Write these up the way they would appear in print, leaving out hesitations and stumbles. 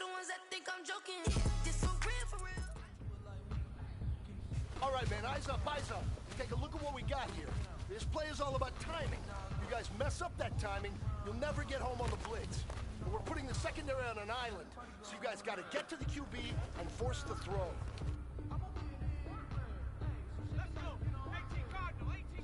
the ones that think I'm joking. This for real, for real. All right, man, eyes up, eyes up. Take a look at what we got here. This play is all about timing. You guys mess up that timing, you'll never get home on the blitz. And we're putting the secondary on an island, so you guys got to get to the QB and force the throw. Let's go. 18 Cardinal, 18.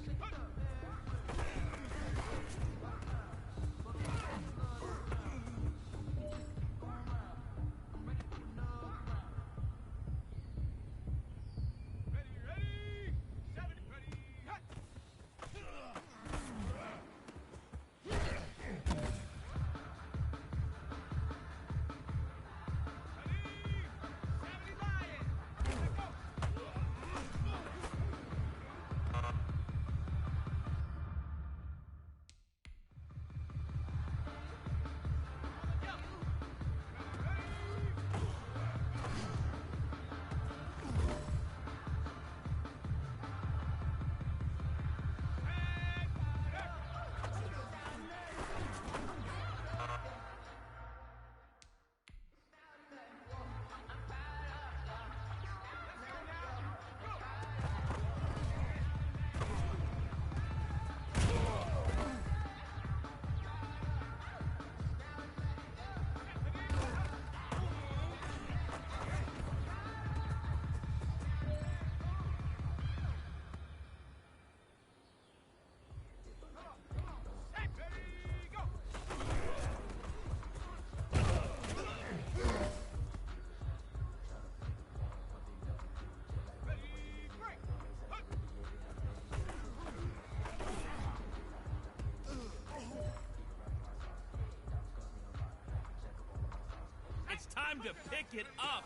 It's time to pick it up.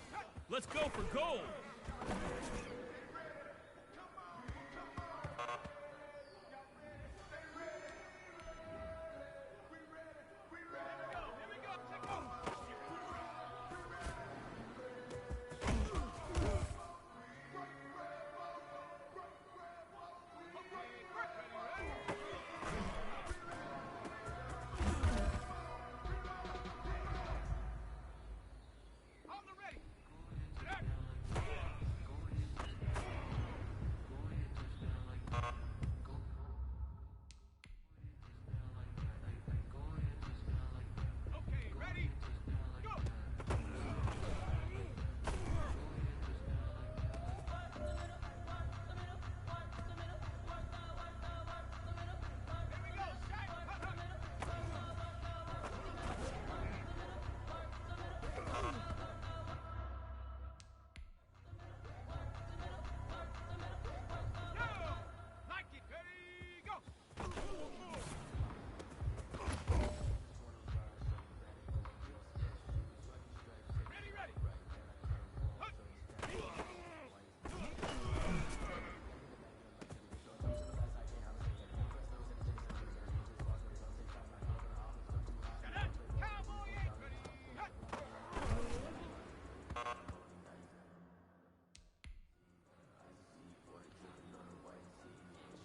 Let's go for gold.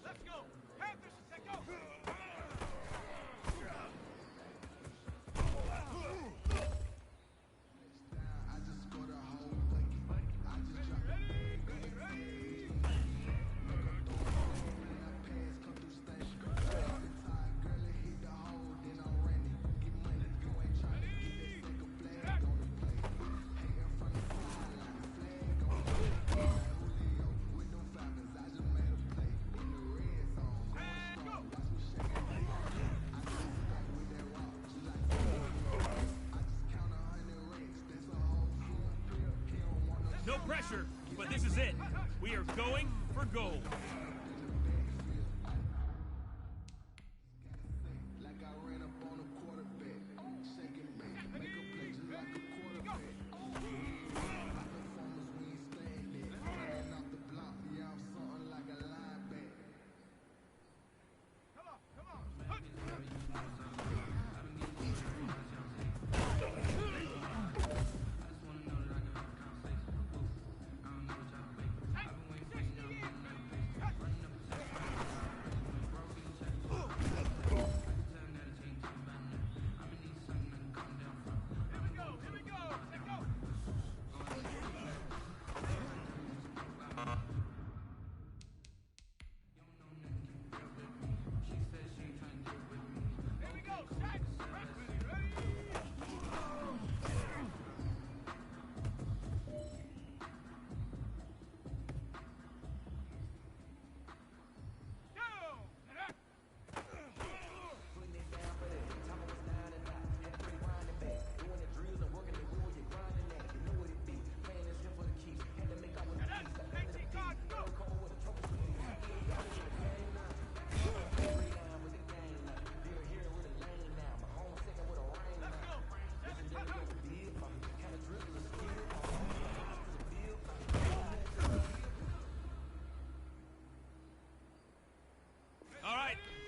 Let's go. Panthers, take go. No pressure, but this is it. We are going for gold.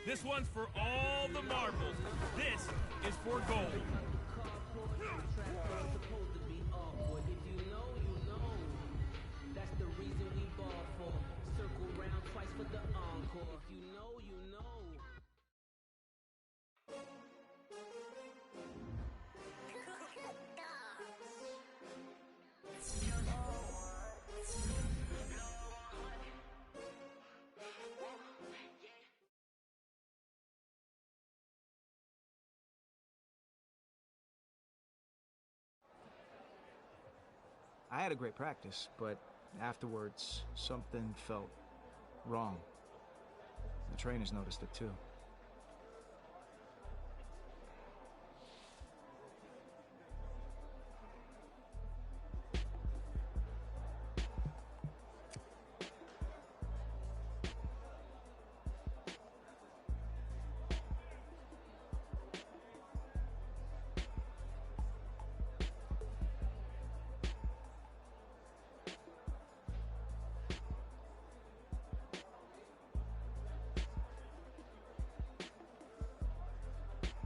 This one's for all the marbles. This is for gold. I had a great practice, but afterwards, something felt wrong. The trainers noticed it too.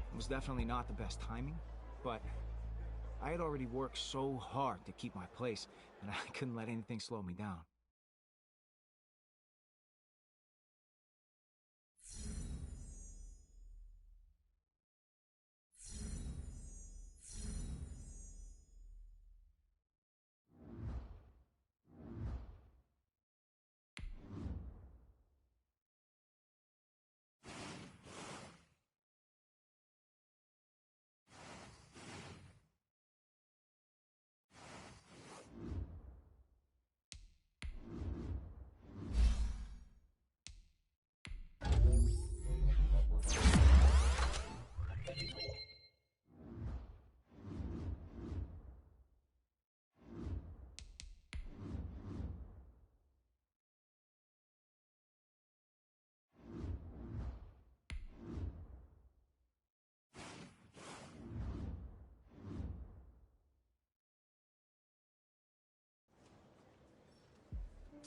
It was definitely not the best timing, but I had already worked so hard to keep my place, and I couldn't let anything slow me down.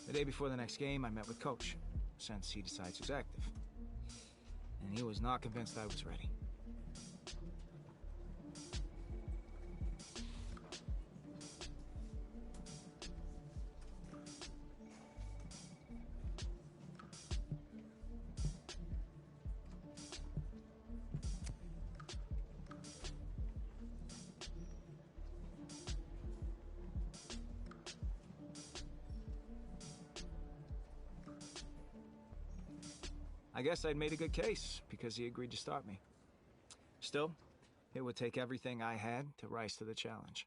The day before the next game, I met with Coach, since he decides who's active. And he was not convinced I was ready. I guess I'd made a good case, because he agreed to start me. Still, it would take everything I had to rise to the challenge.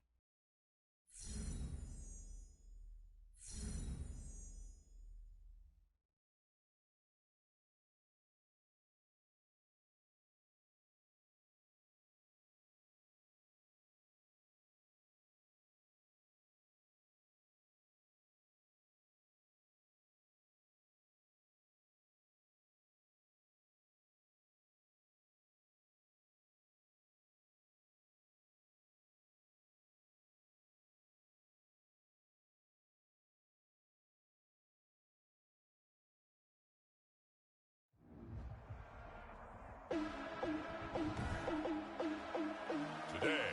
Today,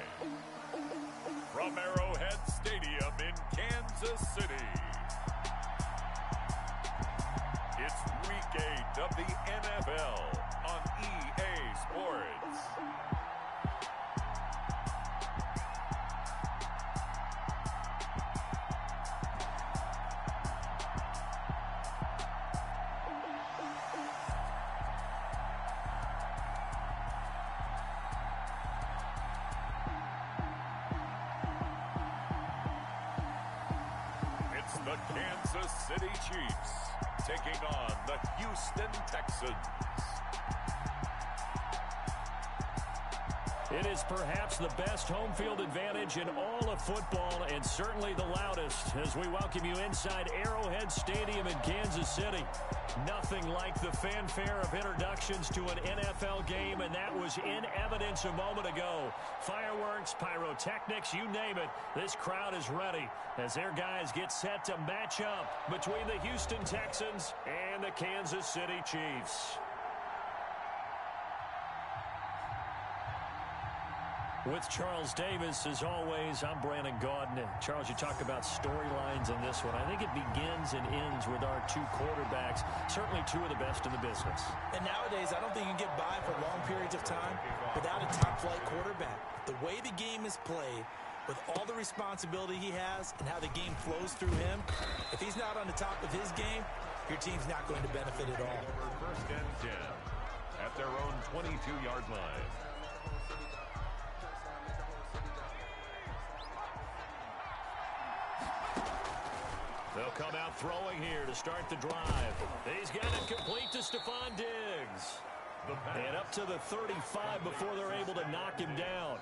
from Arrowhead Stadium in Kansas City, it's Week 8 of the NFL on EA Sports. The Kansas City Chiefs taking on the Houston Texans. It is perhaps the best home field advantage in all of football, and certainly the loudest, as we welcome you inside Arrowhead Stadium in Kansas City. Nothing like the fanfare of introductions to an NFL game, and that was in evidence a moment ago. Fireworks, pyrotechnics, you name it. This crowd is ready as their guys get set to match up between the Houston Texans and the Kansas City Chiefs. With Charles Davis, as always, I'm Brandon Gaudin. Charles, you talk about storylines in this one. I think it begins and ends with our two quarterbacks, certainly two of the best in the business. And nowadays, I don't think you can get by for long periods of time without a top-flight quarterback. The way the game is played, with all the responsibility he has and how the game flows through him, if he's not on the top of his game, your team's not going to benefit at all. First and 10 at their own 22-yard line. They'll come out throwing here to start the drive. He's got it complete to Stephon Diggs. And up to the 35 before they're able to knock him down.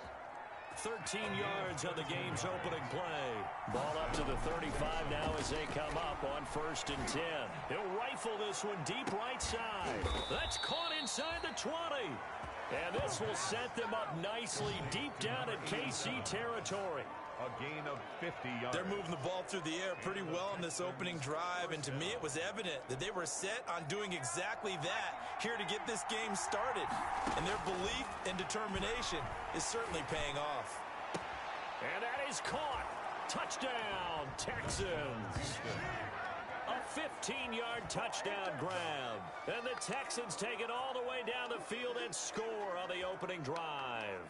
13 yards on the game's opening play. Ball up to the 35 now as they come up on 1st and 10. He'll rifle this one deep right side. That's caught inside the 20. And this will set them up nicely deep down at KC territory. A gain of 50 yards. They're moving the ball through the air pretty well in this opening drive, and to me it was evident that they were set on doing exactly that here to get this game started. And their belief and determination is certainly paying off. And that is caught. Touchdown, Texans. A 15-yard touchdown grab. And the Texans take it all the way down the field and score on the opening drive.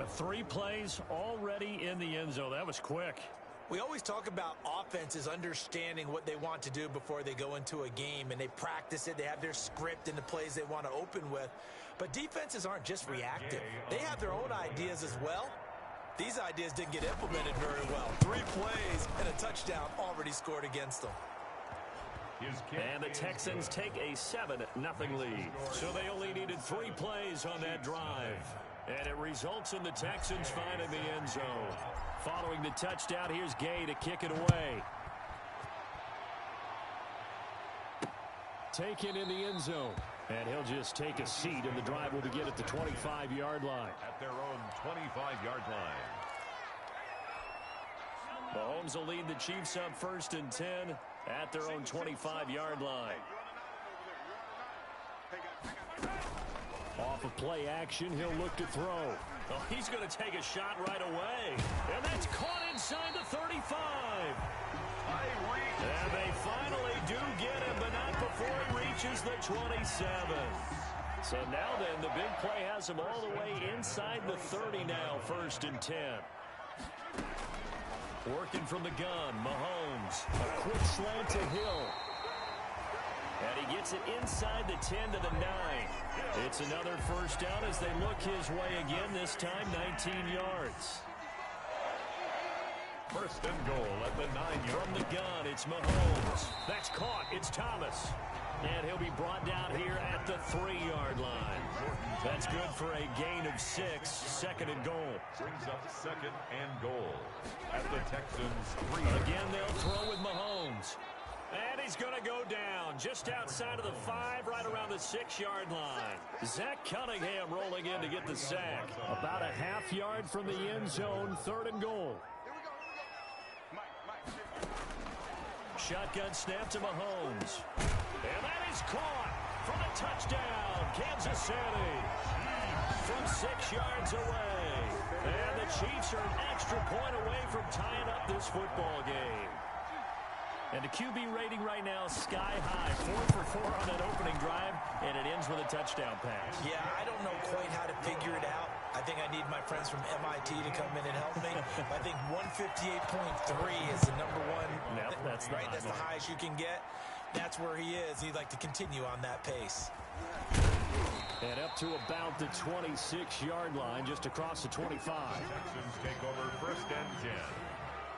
3 plays already in the end zone. That was quick. We always talk about offenses understanding what they want to do before they go into a game, and they practice it. They have their script and the plays they want to open with. But defenses aren't just reactive. They have their own ideas as well. These ideas didn't get implemented very well. 3 plays and a touchdown already scored against them. And the Texans take a 7-0 lead. So they only needed 3 plays on that drive. And it results in the Texans finding the end zone. Following the touchdown, here's Gay to kick it away. Taken in the end zone. And he'll just take a seat, and the drive will begin at the 25-yard line. At their own 25-yard line. Mahomes will lead the Chiefs up 1st and 10 at their own 25-yard line. Off of play action, he'll look to throw. Oh, he's going to take a shot right away. And that's caught inside the 35. And they finally do get him, but not before he reaches the 27. So now then, the big play has him all the way inside the 30 now, 1st and 10. Working from the gun, Mahomes. A quick slant to Hill. And he gets it inside the 10 to the 9. It's another 1st down as they look his way again, this time 19 yards. 1st and goal at the 9-yard. From the gun, it's Mahomes. That's caught. It's Thomas. And he'll be brought down here at the 3-yard line. That's good for a gain of 6, 2nd and goal. Brings up 2nd and goal at the Texans 3. Again, they'll throw with Mahomes. And he's going to go down just outside of the 5, right around the 6-yard line. Zach Cunningham rolling in to get the sack. About a half yard from the end zone, 3rd and goal. Shotgun snap to Mahomes. And that is caught for the touchdown, Kansas City. From 6 yards away. And the Chiefs are an extra point away from tying up this football game. And the QB rating right now, sky high. 4 for 4 on that opening drive, and it ends with a touchdown pass. Yeah, I don't know quite how to figure it out. I think I need my friends from MIT to come in and help me. I think 158.3 is the number one. Yep, that's right. That's the highest you can get. That's where he is. He'd like to continue on that pace. And up to about the 26-yard line, just across the 25. Texans take over 1st and 10.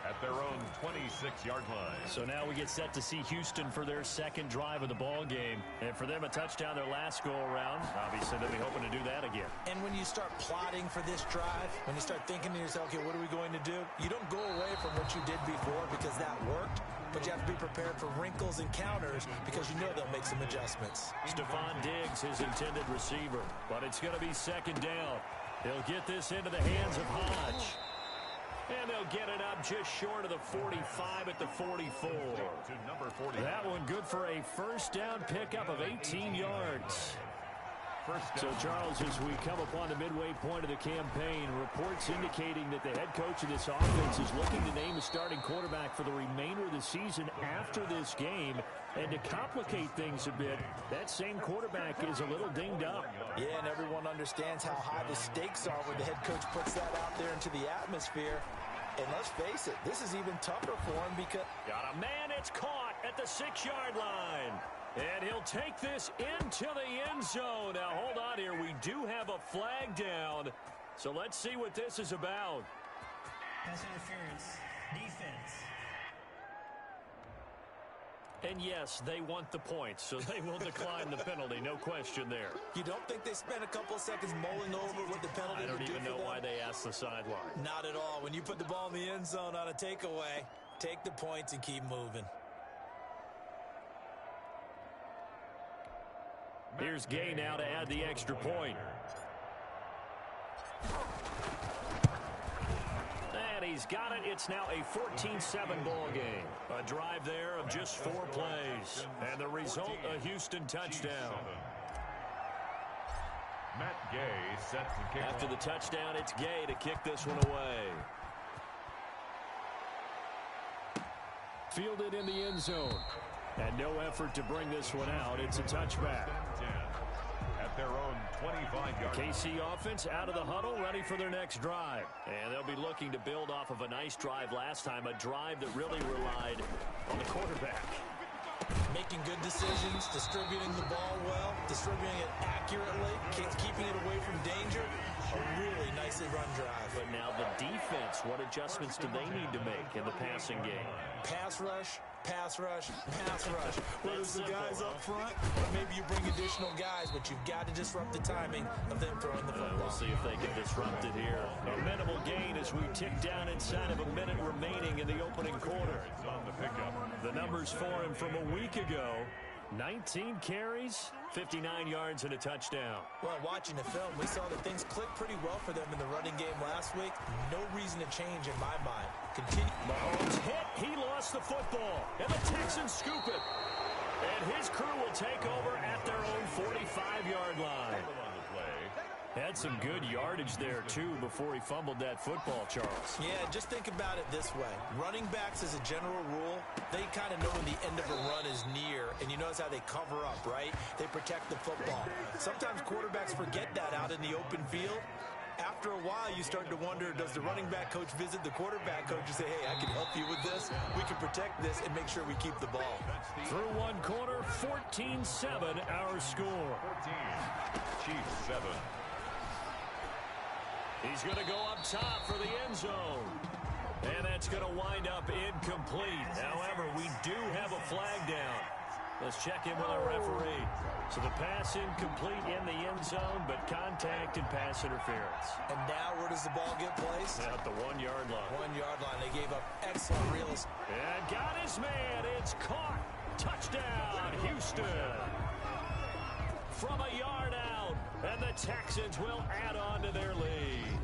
At their own 26-yard line. So now we get set to see Houston for their 2nd drive of the ball game. And for them, a touchdown their last go-around. Obviously, they'll be hoping to do that again. And when you start plotting for this drive, when you start thinking to yourself, okay, what are we going to do? You don't go away from what you did before because that worked. But you have to be prepared for wrinkles and counters because you know they'll make some adjustments. Stephon Diggs, his intended receiver. But it's going to be 2nd down. He'll get this into the hands of Hodge. And they'll get it up just short of the 45 at the 44. To number 40. That one good for a 1st down pickup of 18 yards. So, Charles, as we come upon the midway point of the campaign, reports indicating that the head coach of this offense is looking to name a starting quarterback for the remainder of the season after this game. And to complicate things a bit, that same quarterback is a little dinged up. Yeah, and everyone understands how high the stakes are when the head coach puts that out there into the atmosphere. And let's face it, this is even tougher for him because... Got a man, it's caught at the 6-yard line. And he'll take this into the end zone. Now, hold on here. We do have a flag down. So let's see what this is about. Pass interference. Defense. And yes, they want the points, so they will decline the penalty. No question there. You don't think they spent a couple of seconds mulling over what the penalty I don't would do even for know them? why they asked the sideline. Not at all. When you put the ball in the end zone on a takeaway, take the points and keep moving. Here's Gay now to add the extra point. And he's got it. It's now a 14-7 ball game. A drive there of just 4 plays. And the result, a Houston touchdown. Matt Gay set to kick After the touchdown, it's Gay to kick this one away. Fielded in the end zone. And no effort to bring this one out. It's a touchback. At their own 25-yard. KC offense out of the huddle, ready for their next drive. And they'll be looking to build off of a nice drive last time, a drive that really relied on the quarterback. Making good decisions, distributing the ball well, distributing it accurately, keeping it away from danger. A really nicely run drive. But now the defense, what adjustments do they need to make in the passing game? Pass rush, pass rush, pass rush. Whether it's the guys up front, or maybe you bring additional guys, but you've got to disrupt the timing of them throwing the football. We'll see if they can disrupt it here. A minimal gain as we tick down inside of a minute remaining in the opening quarter. On the pickup. The numbers for him from a week ago, 19 carries, 59 yards, and a touchdown. Well, watching the film, we saw that things clicked pretty well for them in the running game last week. No reason to change in my mind. Continue. Mahomes hit. He lost the football. And the Texans scoop it. And his crew will take over at their own 45-yard line. Had some good yardage there, too, before he fumbled that football, Charles. Yeah, just think about it this way. Running backs, as a general rule, they kind of know when the end of a run is near, and you notice how they cover up, right? They protect the football. Sometimes quarterbacks forget that out in the open field. After a while, you start to wonder, does the running back coach visit the quarterback coach and say, hey, I can help you with this, we can protect this, and make sure we keep the ball. Through one quarter, 14-7 our score. 14, Chiefs 7. He's going to go up top for the end zone. And that's going to wind up incomplete. However, we do have a flag down. Let's check in with our referee. So the pass incomplete in the end zone, but contact and pass interference. And now where does the ball get placed? At the 1-yard line. 1-yard line. They gave up excellent real estate. And got his man. It's caught. Touchdown, Houston. From a yard out. And the Texans will add on to their lead.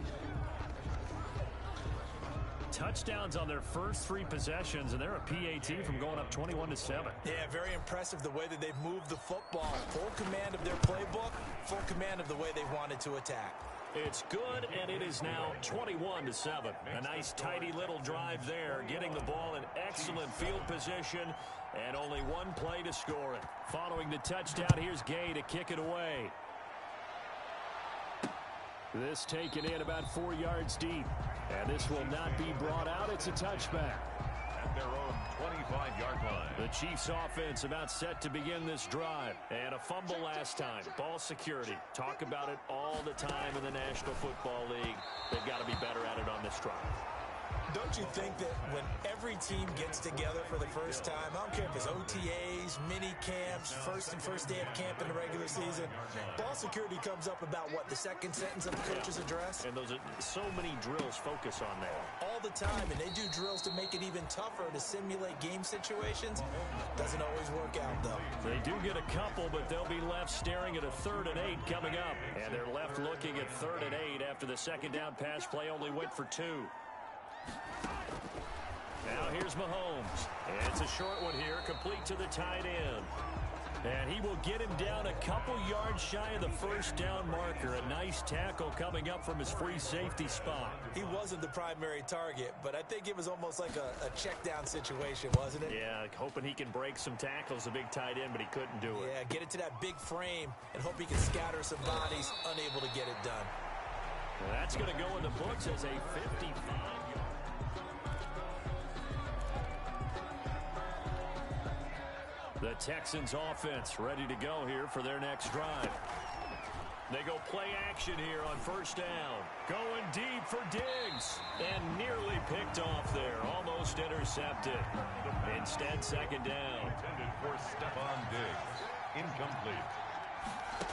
Touchdowns on their first 3 possessions, and they're a PAT from going up 21-7. Yeah, very impressive the way that they've moved the football. Full command of their playbook, full command of the way they wanted to attack. It's good, and it is now 21-7. A nice, tidy little drive there, getting the ball in excellent field position, and only one play to score it. Following the touchdown, here's Gay to kick it away. This taken in about 4 yards deep. And this will not be brought out. It's a touchback. At their own 25-yard line. The Chiefs offense about set to begin this drive. And a fumble last time. Ball security. Talk about it all the time in the National Football League. They've got to be better at it on this drive. Don't you think that when every team gets together for the first time, I don't care if it's OTAs, mini camps, first day of camp in the regular season, ball security comes up about, what, the second sentence of the coach's address? And those are so many drills focus on that. All the time, and they do drills to make it even tougher to simulate game situations. Doesn't always work out, though. They do get a couple, but they'll be left staring at a 3rd and 8 coming up. And they're left looking at 3rd and 8 after the second down pass play only went for 2. Now here's Mahomes. And it's a short one here, complete to the tight end. And he will get him down a couple yards shy of the first down marker. A nice tackle coming up from his free safety spot. He wasn't the primary target, but I think it was almost like a check down situation, wasn't it? Yeah, hoping he can break some tackles, a big tight end, but he couldn't do it. Yeah, get it to that big frame and hope he can scatter some bodies, unable to get it done. Well, that's going to go in the books as a 55. The Texans offense ready to go here for their next drive. They go play action here on first down. Going deep for Diggs. And nearly picked off there. Almost intercepted. Instead, second down. Intended for Stephon Diggs. Incomplete.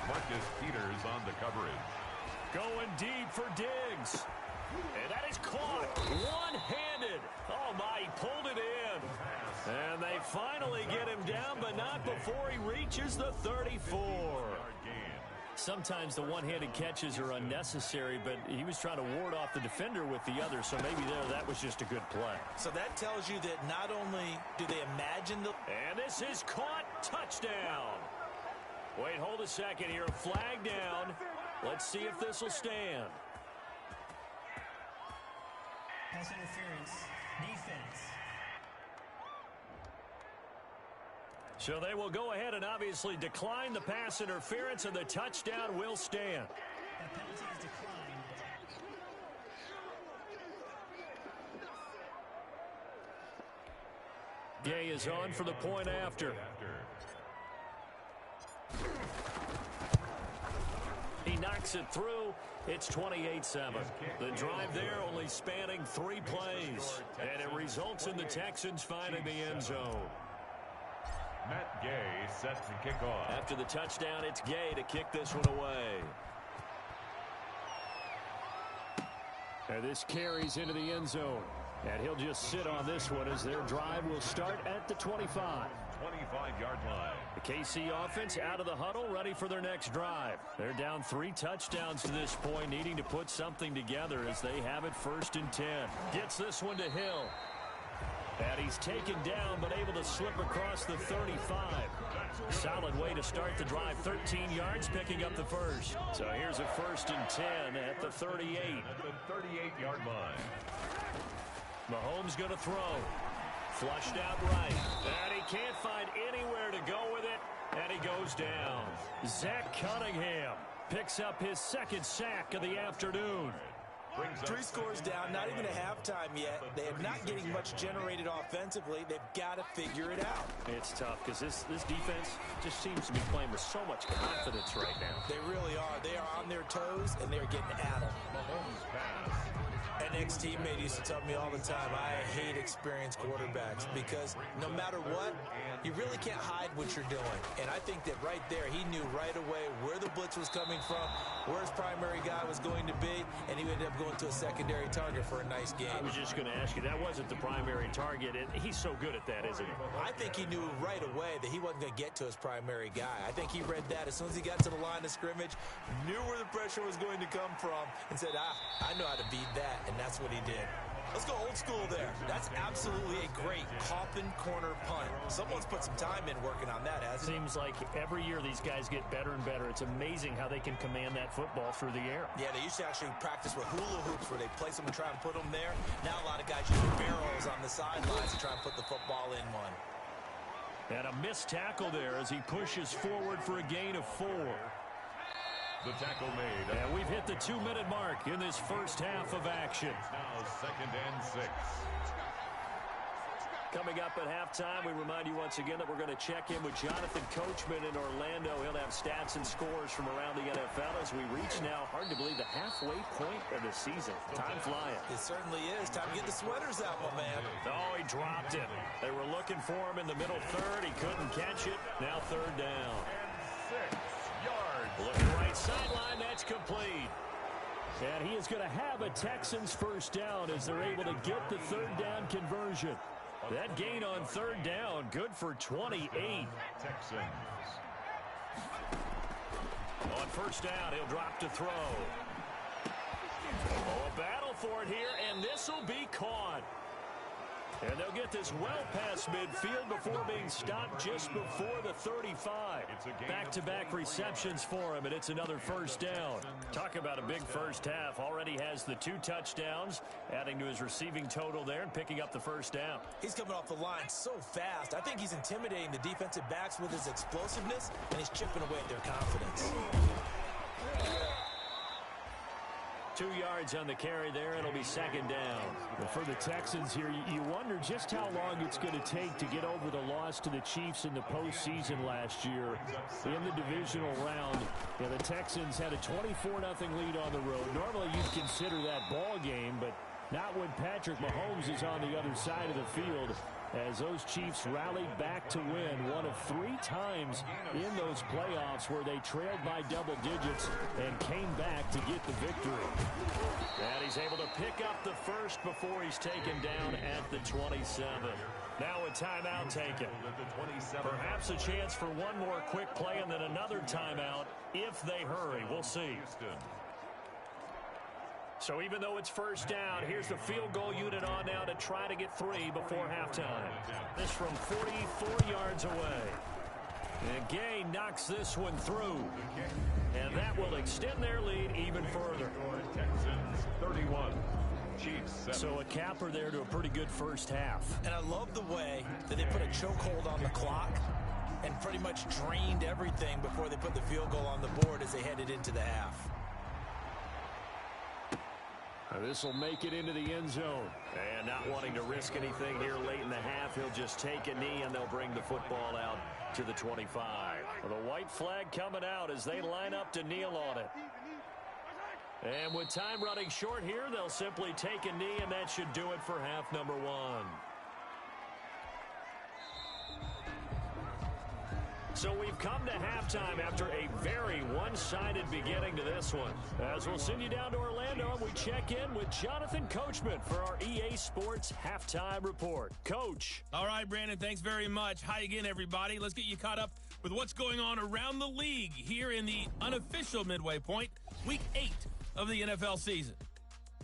Marcus Peters on the coverage. Going deep for Diggs. And that is caught one-handed. Oh, my, he pulled it in. And they finally get him down, but not before he reaches the 34. Sometimes the one-handed catches are unnecessary, but he was trying to ward off the defender with the other, so maybe that was just a good play. So that tells you that not only do they imagine the... And this is caught. Touchdown. Wait, hold a second here. Flag down. Let's see if this will stand. Pass interference. Defense. So they will go ahead and obviously decline the pass interference, and the touchdown will stand. That penalty is declined. Gay is on for the point after. He knocks it through. It's 28-7. The drive there only spanning 3 plays, and it results in the Texans finding the end zone. Matt Gay set to kick off. After the touchdown, it's Gay to kick this one away. And this carries into the end zone. And he'll just sit on this one as their drive will start at the 25. 25-yard line. The KC offense out of the huddle, ready for their next drive. They're down 3 touchdowns to this point, needing to put something together as they have it 1st and 10. Gets this one to Hill. And he's taken down, but able to slip across the 35. Solid way to start the drive. 13 yards, picking up the first. So here's a 1st and 10 at the 38. At the 38-yard line. Mahomes going to throw. Flushed out right. And he can't find anywhere to go with it. And he goes down. Zach Cunningham picks up his 2nd sack of the afternoon. 3 scores down, not even a halftime yet. They are not getting much generated offensively. They've got to figure it out. It's tough because this defense just seems to be playing with so much confidence right now. They really are. They are on their toes, and they're getting at them. Mahomes pass. An ex-teammate used to tell me all the time, I hate experienced quarterbacks because no matter what, you really can't hide what you're doing. And I think that right there, he knew right away where the blitz was coming from, where his primary guy was going to be, and he ended up going to a secondary target for a nice game. I was just going to ask you, that wasn't the primary target, and he's so good at that, isn't he? I think he knew right away that he wasn't going to get to his primary guy. I think he read that as soon as he got to the line of scrimmage, knew where the pressure was going to come from, and said, I know how to beat that. And that's what he did. Let's go old school there. That's absolutely a great coffin corner punt. Someone's put some time in working on that, hasn't it? Seems like every year these guys get better and better. It's amazing how they can command that football through the air. Yeah, they used to actually practice with hula hoops where they place them and try and put them there. Now a lot of guys use barrels on the sidelines to try and put the football in one. And a missed tackle there as he pushes forward for a gain of 4. The tackle made. And we've hit the 2-minute mark in this first half of action. Now 2nd and 6. Coming up at halftime, we remind you once again that we're going to check in with Jonathan Coachman in Orlando. He'll have stats and scores from around the NFL as we reach now, hard to believe, the halfway point of the season. Time flying. It certainly is. Time to get the sweaters out, my man. Oh, he dropped it. They were looking for him in the middle third. He couldn't catch it. Now 3rd down. And 6 yards. Looking right sideline, that's complete. And he is going to have a Texans 1st down as they're able to get the 3rd down conversion. That gain on 3rd down, good for 28. Texans. On 1st down, he'll drop to throw. Oh, a battle for it here, and this will be caught. And they'll get this well past midfield before being stopped just before the 35. Back-to-back receptions for him, and it's another first down. Talk about a big first half. Already has the 2 touchdowns, adding to his receiving total there and picking up the first down. He's coming off the line so fast. I think he's intimidating the defensive backs with his explosiveness, and he's chipping away at their confidence. 2 yards on the carry there. It'll be second down. Well, for the Texans here, you wonder just how long it's going to take to get over the loss to the Chiefs in the postseason last year. In the divisional round, the Texans had a 24-0 lead on the road. Normally you'd consider that ball game, but not when Patrick Mahomes is on the other side of the field, as those Chiefs rallied back to win one of 3 times in those playoffs where they trailed by double digits and came back to get the victory. And he's able to pick up the first before he's taken down at the 27. Now a timeout taken. Perhaps a chance for one more quick play and then another timeout if they hurry. We'll see. So even though it's first down, here's the field goal unit on now to try to get 3 before halftime. This from 44 yards away. And Gay knocks this one through. And that will extend their lead even further. Texans 31. Chiefs 7. So a capper there to a pretty good first half. And I love the way that they put a chokehold on the clock and pretty much drained everything before they put the field goal on the board as they headed into the half. This will make it into the end zone. And not wanting to risk anything here late in the half, he'll just take a knee and they'll bring the football out to the 25. Well, the white flag coming out as they line up to kneel on it. And with time running short here, they'll simply take a knee, and that should do it for half number 1. So we've come to halftime after a very one-sided beginning to this one. As we'll send you down to Orlando, and we check in with Jonathan Coachman for our EA Sports Halftime Report. Coach. All right, Brandon, thanks very much. Hi again, everybody. Let's get you caught up with what's going on around the league here in the unofficial midway point, Week 8 of the NFL season.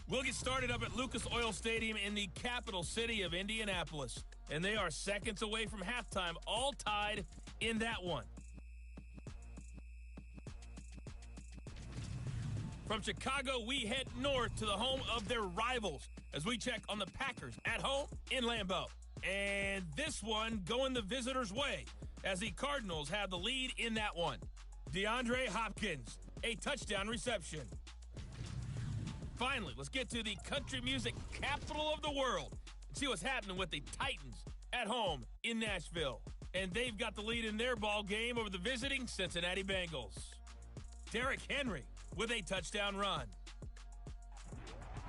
We'll get started up at Lucas Oil Stadium in the capital city of Indianapolis, and they are seconds away from halftime, all tied in that one. From Chicago, we head north to the home of their rivals as we check on the Packers at home in Lambeau. And this one going the visitors' way as the Cardinals have the lead in that one. DeAndre Hopkins, a touchdown reception. Finally, let's get to the country music capital of the world and see what's happening with the Titans at home in Nashville. And they've got the lead in their ball game over the visiting Cincinnati Bengals. Derrick Henry with a touchdown run.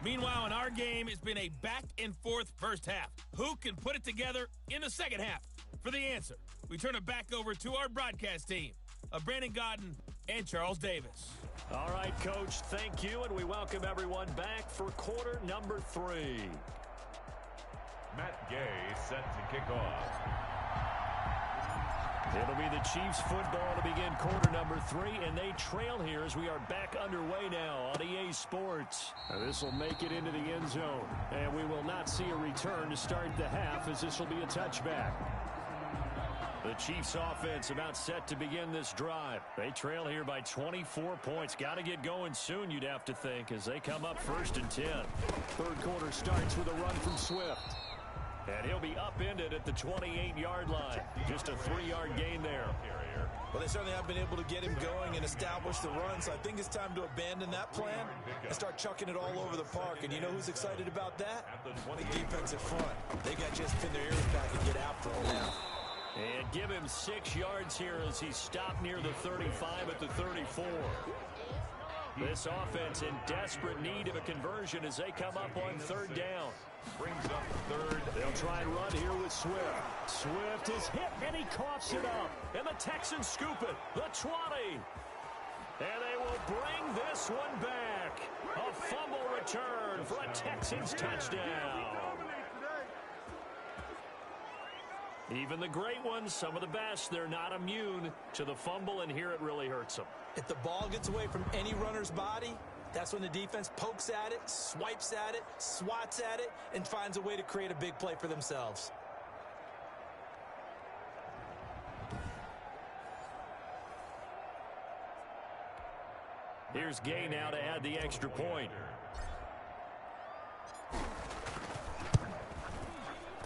Meanwhile, in our game, it's been a back-and-forth first half. Who can put it together in the second half? For the answer, we turn it back over to our broadcast team of Brandon Gaudin and Charles Davis. All right, Coach, thank you, and we welcome everyone back for quarter number 3. Matt Gay set to kick off. It'll be the Chiefs football to begin quarter number 3, and they trail here as we are back underway now on EA Sports. This will make it into the end zone, and we will not see a return to start the half as this will be a touchback. The Chiefs offense about set to begin this drive. They trail here by 24 points. Got to get going soon, you'd have to think, as they come up 1st and 10. Third quarter starts with a run from Swift. And he'll be upended at the 28-yard line. Just a 3-yard gain there. Well, they certainly have been able to get him going and establish the run, so I think it's time to abandon that plan and start chucking it all over the park. And you know who's excited about that? The defensive front. They got just pin their ears back and get after him now. And give him 6 yards here as he stopped near the 35 at the 34. This offense in desperate need of a conversion as they come up on 3rd down. Brings up 3rd. They'll try and run here with Swift. Swift is hit, and he coughs it up. And the Texans scoop it. The 20. And they will bring this one back. A fumble return for a Texans touchdown. Even the great ones, some of the best, they're not immune to the fumble, and here it really hurts them. If the ball gets away from any runner's body, That's when the defense pokes at it, swipes at it, swats at it, and finds a way to create a big play for themselves. Here's Gay now to add the extra point.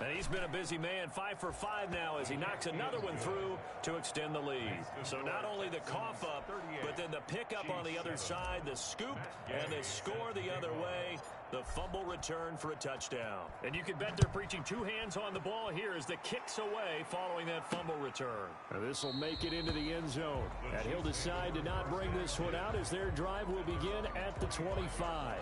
And he's been a busy man, 5 for 5 now as he knocks another one through to extend the lead. So not only the cough up, but then the pickup on the other side, the scoop, and the score the other way, the fumble return for a touchdown. And you can bet they're preaching two hands on the ball here as the kick's away following that fumble return. This will make it into the end zone. And he'll decide to not bring this one out as their drive will begin at the 25.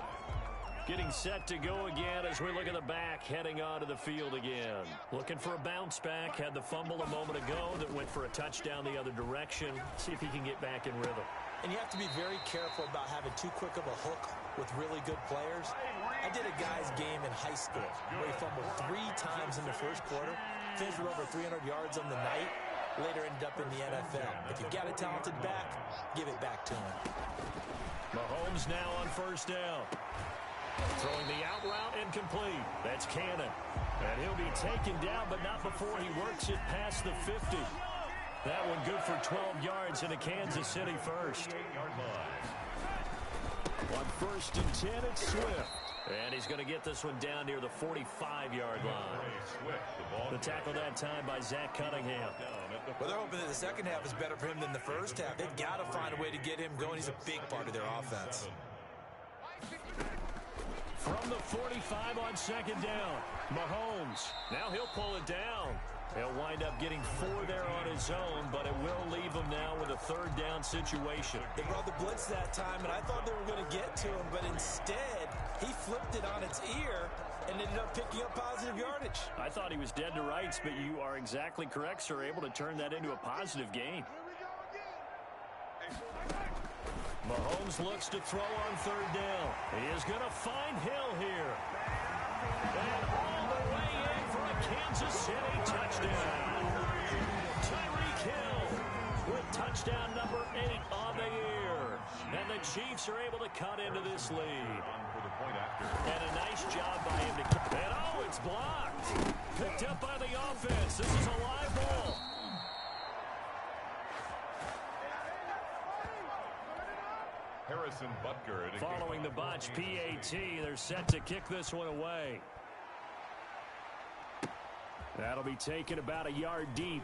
Getting set to go again as we look at the back, heading onto the field again. Looking for a bounce back. Had the fumble a moment ago that went for a touchdown the other direction. See if he can get back in rhythm. And you have to be very careful about having too quick of a hook with really good players. I did a guy's game in high school where he fumbled 3 times in the first quarter, finished with over 300 yards on the night, later ended up in the NFL. If you've got a talented back, give it back to him. Mahomes now on first down. Throwing the out route incomplete. That's Cannon. And he'll be taken down, but not before he works it past the 50. That one good for 12 yards into Kansas City first. On first and 10, it's Swift. And he's going to get this one down near the 45-yard line. The tackle that time by Zach Cunningham. Well, they're hoping that the second half is better for him than the first half. They've got to find a way to get him going. He's a big part of their offense. From the 45 on second down, Mahomes. Now he'll pull it down. He'll wind up getting 4 there on his own, but it will leave him now with a third down situation. They brought the blitz that time, and I thought they were going to get to him, but instead, he flipped it on its ear and ended up picking up positive yardage. I thought he was dead to rights, but you are exactly correct, sir. Able to turn that into a positive gain. Mahomes looks to throw on third down. He is going to find Hill here. And all the way in for a Kansas City touchdown. Tyreek Hill with touchdown number 8 on the year. And the Chiefs are able to cut into this lead. And a nice job by him to kick. And oh, it's blocked. Picked up by the offense. This is a live ball. Harrison Butker. Following the botch PAT, they're set to kick this one away. That'll be taken about a yard deep.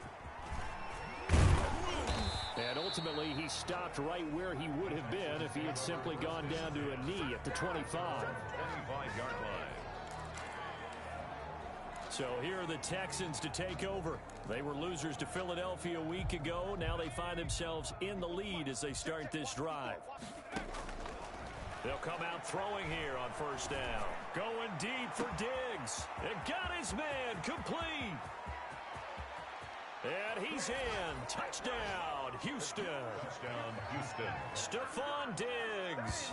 And ultimately, he stopped right where he would have been if he had simply gone down to a knee at the 25. 25-yard line. So here are the Texans to take over. They were losers to Philadelphia a week ago. Now they find themselves in the lead as they start this drive. They'll come out throwing here on first down. Going deep for Diggs. And got his man complete. And he's in. Touchdown, Houston. Touchdown, Houston. Stephon Diggs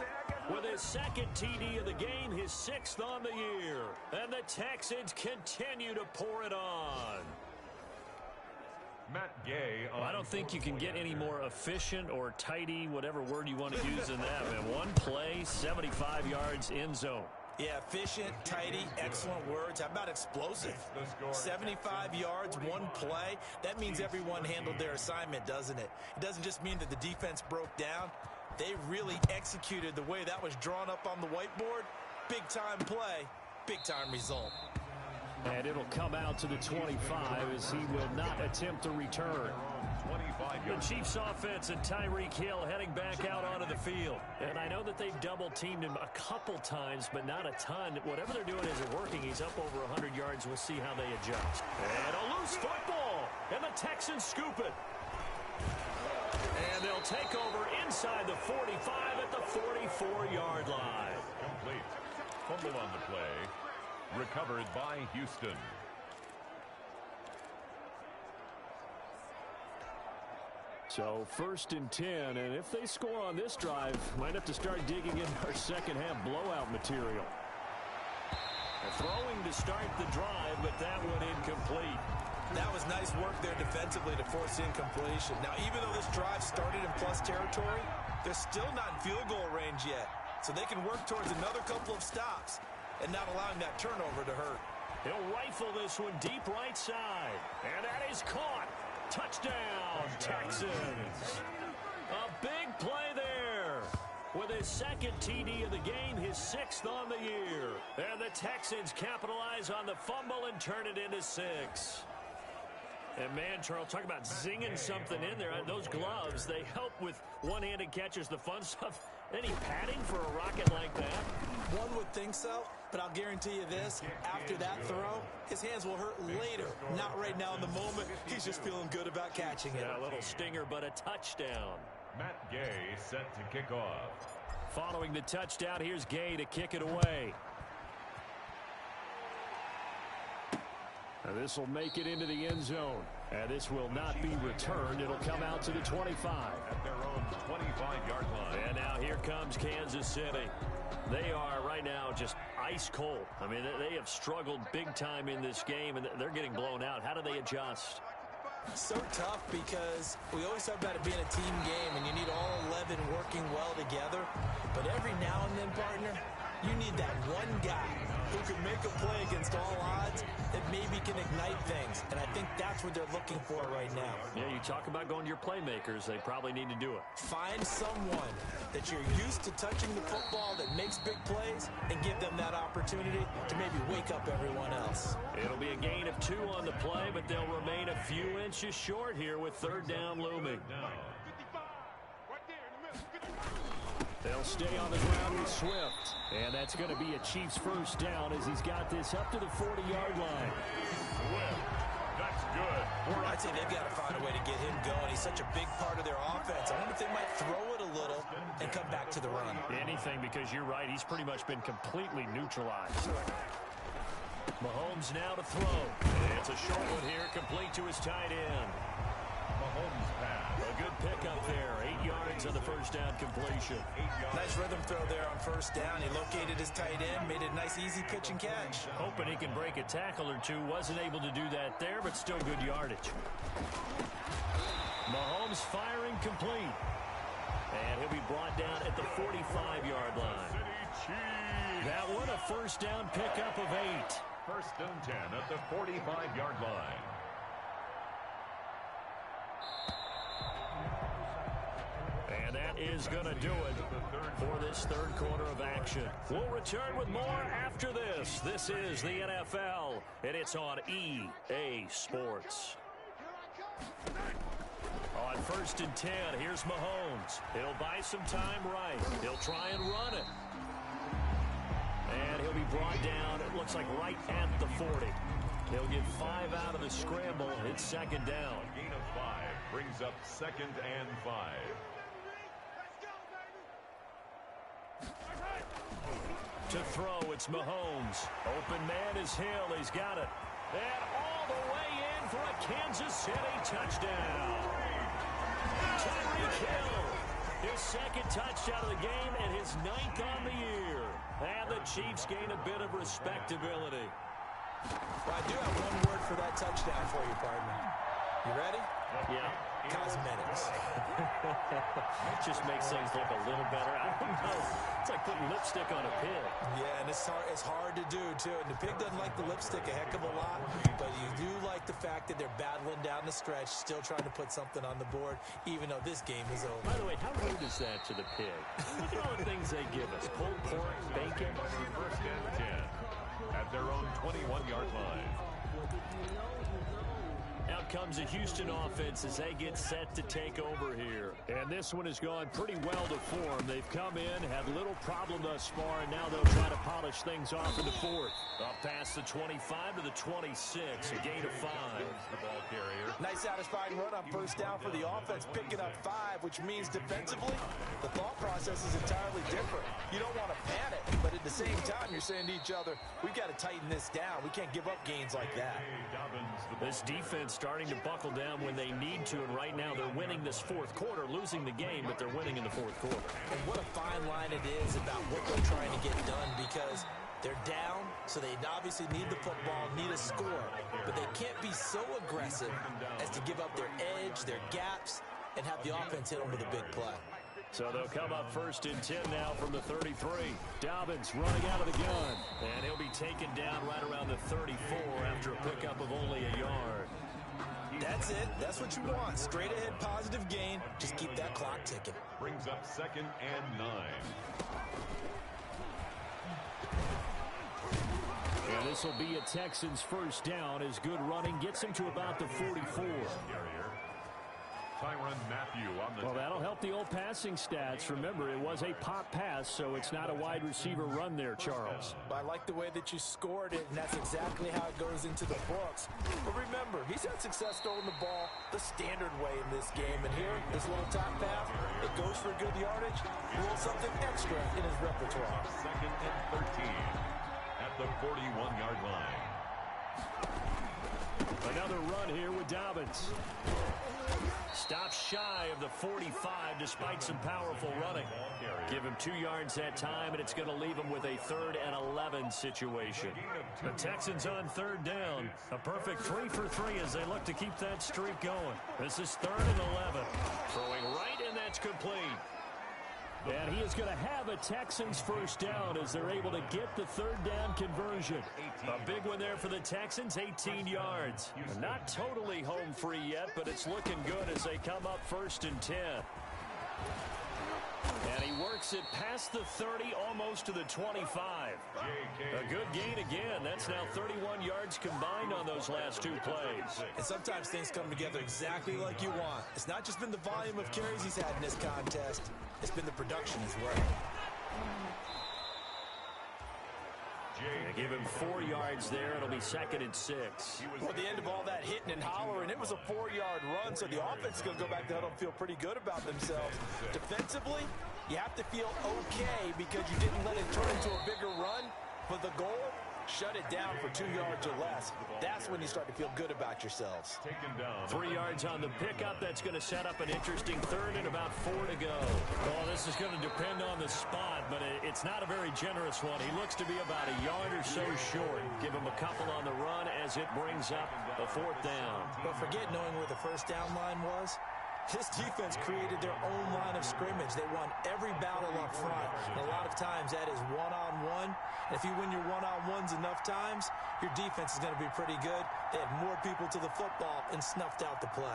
with his second TD of the game, his 6th on the year. And the Texans continue to pour it on. Matt Gay. I don't think you can get any more efficient or tidy, whatever word you want to use in that, man. One play, 75 yards, end zone. Yeah, efficient, tidy, excellent words. How about explosive? 75 yards, one play. That means everyone handled their assignment, doesn't it? It doesn't just mean that the defense broke down. They really executed the way that was drawn up on the whiteboard. Big-time play, big-time result. And it'll come out to the 25 as he will not attempt to return. The Chiefs offense and Tyreek Hill heading back out onto the field. And I know that they've double-teamed him a couple times, but not a ton. Whatever they're doing isn't working. He's up over 100 yards. We'll see how they adjust. And a loose football. And the Texans scoop it. And they'll take over inside the 45 at the 44-yard line. Complete. Fumble on the play. Recovered by Houston. So first and 10, and if they score on this drive, might have to start digging in our second half blowout material. Throwing to start the drive, but that one incomplete. That was nice work there defensively to force incompletion. Now, even though this drive started in plus territory, they're still not in field goal range yet. so they can work towards another couple of stops and not allowing that turnover to hurt. He'll rifle this one deep right side. And that is caught. Touchdown, Texans. A big play there. With his second TD of the game, his 6th on the year. And the Texans capitalize on the fumble and turn it into 6. And man, Charles, talk about zinging something in there. Those gloves, they help with one-handed catches, the fun stuff. Any padding for a rocket like that? One would think so, but I'll guarantee you this. After that throw, his hands will hurt later. Not right now in the moment. He's just feeling good about catching it. Yeah, a little stinger, but a touchdown. Matt Gay set to kick off. Following the touchdown, here's Gay to kick it away. And this will make it into the end zone. And this will not be returned. It'll come out to the 25. At their own 25-yard line. And now here comes Kansas City. They are right now just ice cold. I mean, they have struggled big time in this game, and they're getting blown out. How do they adjust? So tough because we always talk about it being a team game, and you need all 11 working well together. But every now and then, partner, you need that one guy who can make a play against all odds that maybe can ignite things. And I think that's what they're looking for right now. Yeah, you talk about going to your playmakers. They probably need to do it. Find someone that you're used to touching the football that makes big plays and give them that opportunity to maybe wake up everyone else. It'll be a gain of 2 on the play, but they'll remain a few inches short here with 3rd down looming. They'll stay on the ground with Swift. And that's going to be a Chiefs first down as he's got this up to the 40-yard line. Swift. That's good. I'd say they've got to find a way to get him going. He's such a big part of their offense. I wonder if they might throw it a little and come back to the run. Anything, because you're right. He's pretty much been completely neutralized. Mahomes now to throw. It's a short one here, complete to his tight end. Mahomes pass. A good pickup there. 8 yards on the first down completion. Nice rhythm throw there on first down. He located his tight end, made it a nice, easy pitch and catch. Hoping he can break a tackle or two. Wasn't able to do that there, but still good yardage. Mahomes firing complete. And he'll be brought down at the 45-yard line. That one a first down pickup of 8. First and 10 at the 45-yard line. And that is going to do it for this third quarter of action. We'll return with more after this. This is the NFL, and it's on EA Sports. On first and 10, here's Mahomes. He'll buy some time right. He'll try and run it. And he'll be brought down, it looks like right at the 40. He'll get 5 out of the scramble. It's second down. A gain of 5 brings up 2nd and 5. To throw, it's Mahomes. Open man is Hill. He's got it. And all the way in for a Kansas City touchdown. Tyreek Hill. His second touchdown of the game and his 9th on the year. And the Chiefs gain a bit of respectability. Well, I do have one word for that touchdown for you, partner. You ready? Yeah. Cosmetics. It just makes things look a little better. I don't know. It's like putting lipstick on a pig. Yeah, and it's hard to do, too. And the pig doesn't like the lipstick a heck of a lot, but you do like the fact that they're battling down the stretch, still trying to put something on the board, even though this game is over. By the way, how rude is that to the pig? Look at all the things they give us. Pulled pork, bacon. First and 10 at their own 21-yard line. Out comes the Houston offense as they get set to take over here. And this one has gone pretty well to form. They've come in, had little problem thus far, and now they'll try to polish things off in the 4th. Up past the 25 to the 26, a gain of 5. The ball carrier. Nice satisfying run on first down for the offense, picking up 5, which means defensively, the thought process is entirely different. You don't want to panic, but at the same time, you're saying to each other, we've got to tighten this down. We can't give up gains like that. This defense starting to buckle down when they need to, and right now they're winning this 4th quarter, losing the game, but they're winning in the 4th quarter. And what a fine line it is about what they're trying to get done, because they're down, so they obviously need the football, need a score, but they can't be so aggressive as to give up their edge, their gaps, and have the offense hit them with a big play. So they'll come up 1st and 10 now from the 33. Dobbins running out of the gun. And he'll be taken down right around the 34 after a pickup of only a yard. That's it. That's what you want. Straight ahead positive gain. Just keep that clock ticking. Brings up 2nd and 9. And this will be a Texans first down as good running gets him to about the 44. Tyrann Mathieu on the Well, that'll help the old passing stats. Remember, it was a pop pass, so it's not a wide receiver run there, Charles. I like the way that you scored it, and that's exactly how it goes into the books. But remember, he's had success throwing the ball the standard way in this game. And here, this little top pass, it goes for good yardage, a little something extra in his repertoire. 2nd and 13 at the 41-yard line. Another run here with Dobbins. Stops shy of the 45 despite some powerful running. Give him 2 yards that time, and it's going to leave him with a 3rd and 11 situation. The Texans on 3rd down. A perfect 3 for 3 as they look to keep that streak going. This is 3rd and 11. Throwing right, and that's complete. And he is going to have a Texans first down as they're able to get the 3rd down conversion. A big one there for the Texans, 18 yards. Not totally home free yet, but it's looking good as they come up 1st and 10. And he works it past the 30, almost to the 25. A good gain again. That's now 31 yards combined on those last 2 plays. And sometimes things come together exactly like you want. It's not just been the volume of carries he's had in this contest. It's been the production as well. They give him 4 yards there. It'll be 2nd and 6. Well, at the end of all that hitting and hollering, it was a 4-yard run, so the offense is going to go back to huddle and feel pretty good about themselves. Defensively, you have to feel okay because you didn't let it turn into a bigger run, but the goal, shut it down for 2 yards or less. That's when you start to feel good about yourselves. 3 yards on the pickup. That's going to set up an interesting 3rd and about 4 to go. Well, this is going to depend on the spot, but it's not a very generous one. He looks to be about a yard or so short. Give him a couple on the run as it brings up a 4th down. But forget knowing where the first down line was. This defense created their own line of scrimmage. They won every battle up front. And a lot of times that is one-on-one. And if you win your one-on-ones enough times, your defense is going to be pretty good. They had more people to the football and snuffed out the play.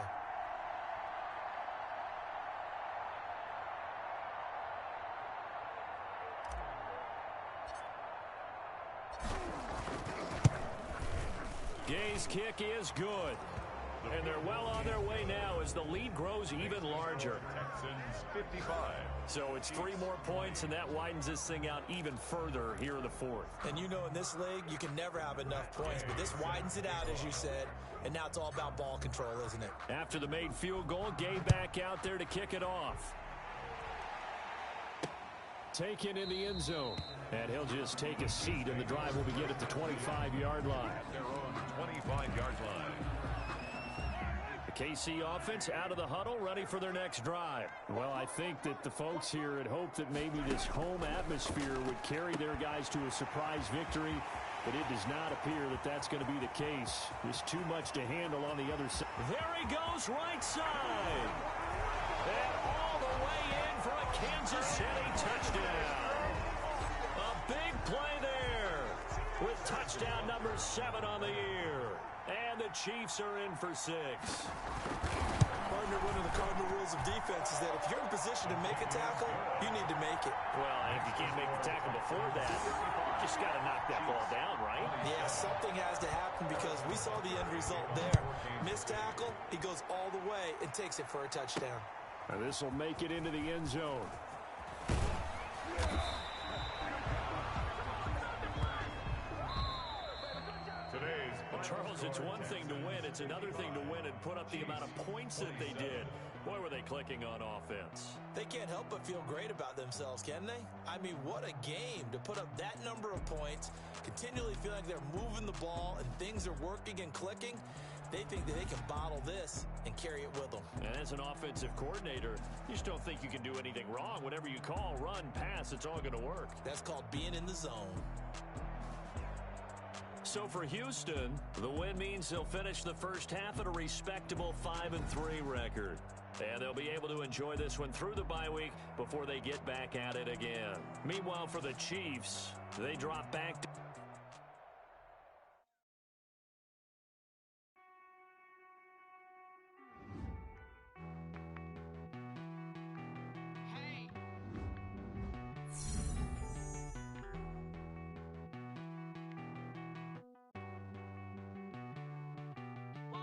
Gay's kick is good. And they're well on their way now as the lead grows even larger. Texans 55. So it's 3 more points, and that widens this thing out even further here in the 4th. And you know in this league, you can never have enough points, but this widens it out, as you said, and now it's all about ball control, isn't it? After the made field goal, Gay back out there to kick it off. Taken in the end zone. And he'll just take a seat, and the drive will begin at the 25-yard line. At their own 25-yard line. KC offense out of the huddle, ready for their next drive. Well, I think that the folks here had hoped that maybe this home atmosphere would carry their guys to a surprise victory, but it does not appear that that's going to be the case. There's too much to handle on the other side. There he goes, right side. And all the way in for a Kansas City touchdown. A big play there with touchdown number 7 on the year. And the Chiefs are in for 6. Partner, one of the cardinal rules of defense is that if you're in position to make a tackle, you need to make it. Well, and if you can't make the tackle before that, you just got to knock that ball down, right? Yeah, something has to happen because we saw the end result there. Missed tackle, he goes all the way and takes it for a touchdown. And this will make it into the end zone. Well, Charles, it's one thing to win. It's another thing to win and put up the amount of points that they did. Boy, were they clicking on offense. They can't help but feel great about themselves, can they? I mean, what a game to put up that number of points, continually feel like they're moving the ball and things are working and clicking. They think that they can bottle this and carry it with them. And as an offensive coordinator, you just don't think you can do anything wrong. Whatever you call, run, pass, it's all going to work. That's called being in the zone. So for Houston, the win means they'll finish the first half at a respectable 5-3 record. And they'll be able to enjoy this one through the bye week before they get back at it again. Meanwhile, for the Chiefs, they drop back to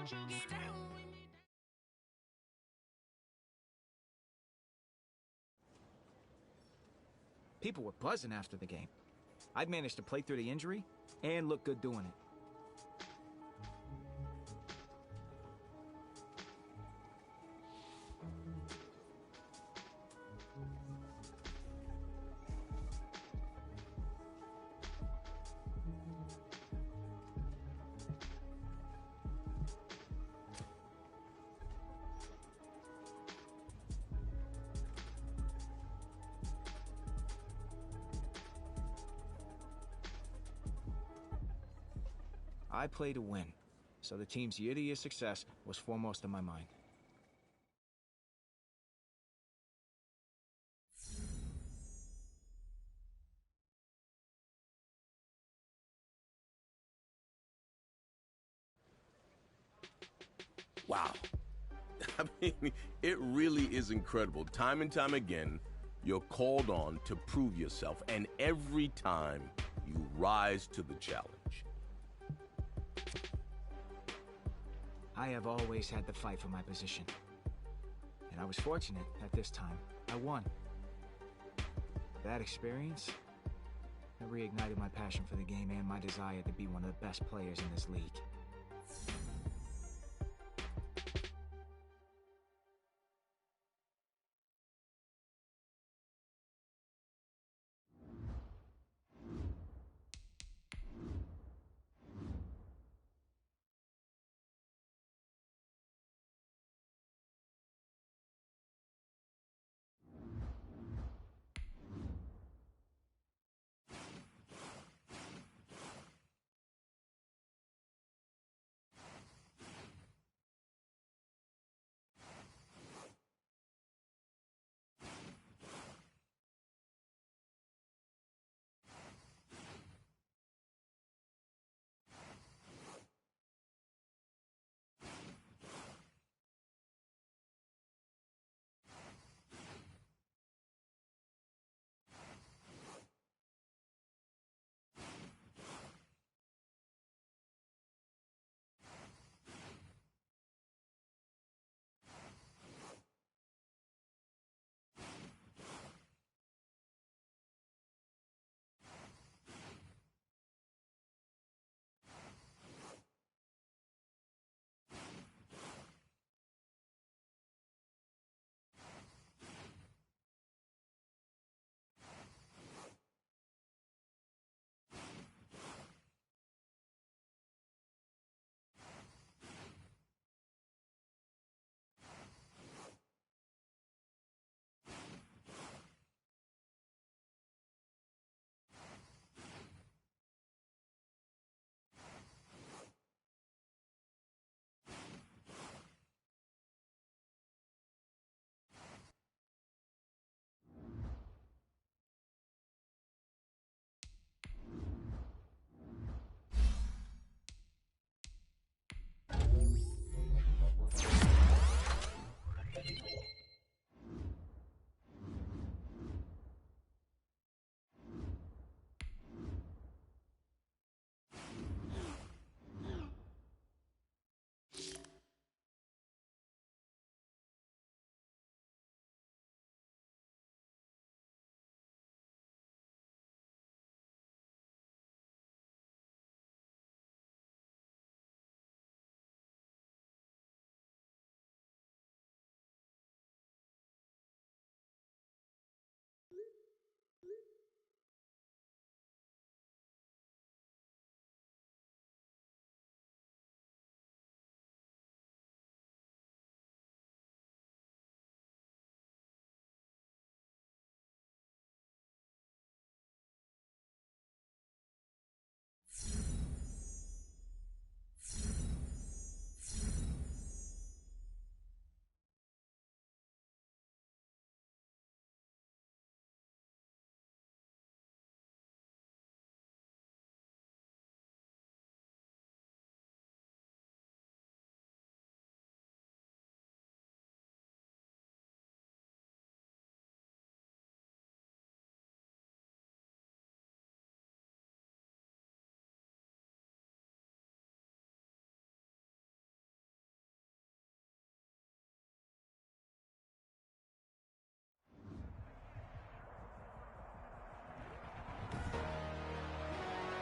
Won't you get down with me? People were buzzing after the game. I'd managed to play through the injury and look good doing it. I play to win, so the team's year-to-year success was foremost in my mind. Wow. I mean, it really is incredible. Time and time again, you're called on to prove yourself, and every time you rise to the challenge. I have always had to fight for my position. And I was fortunate that this time I won. That experience that reignited my passion for the game and my desire to be one of the best players in this league.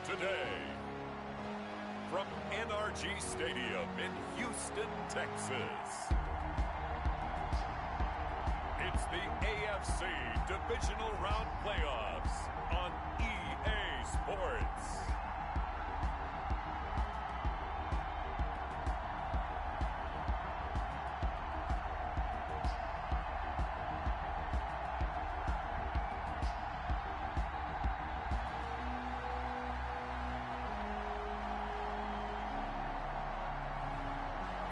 today. From NRG Stadium in Houston, Texas, it's the AFC Divisional Round Playoffs on EA Sports.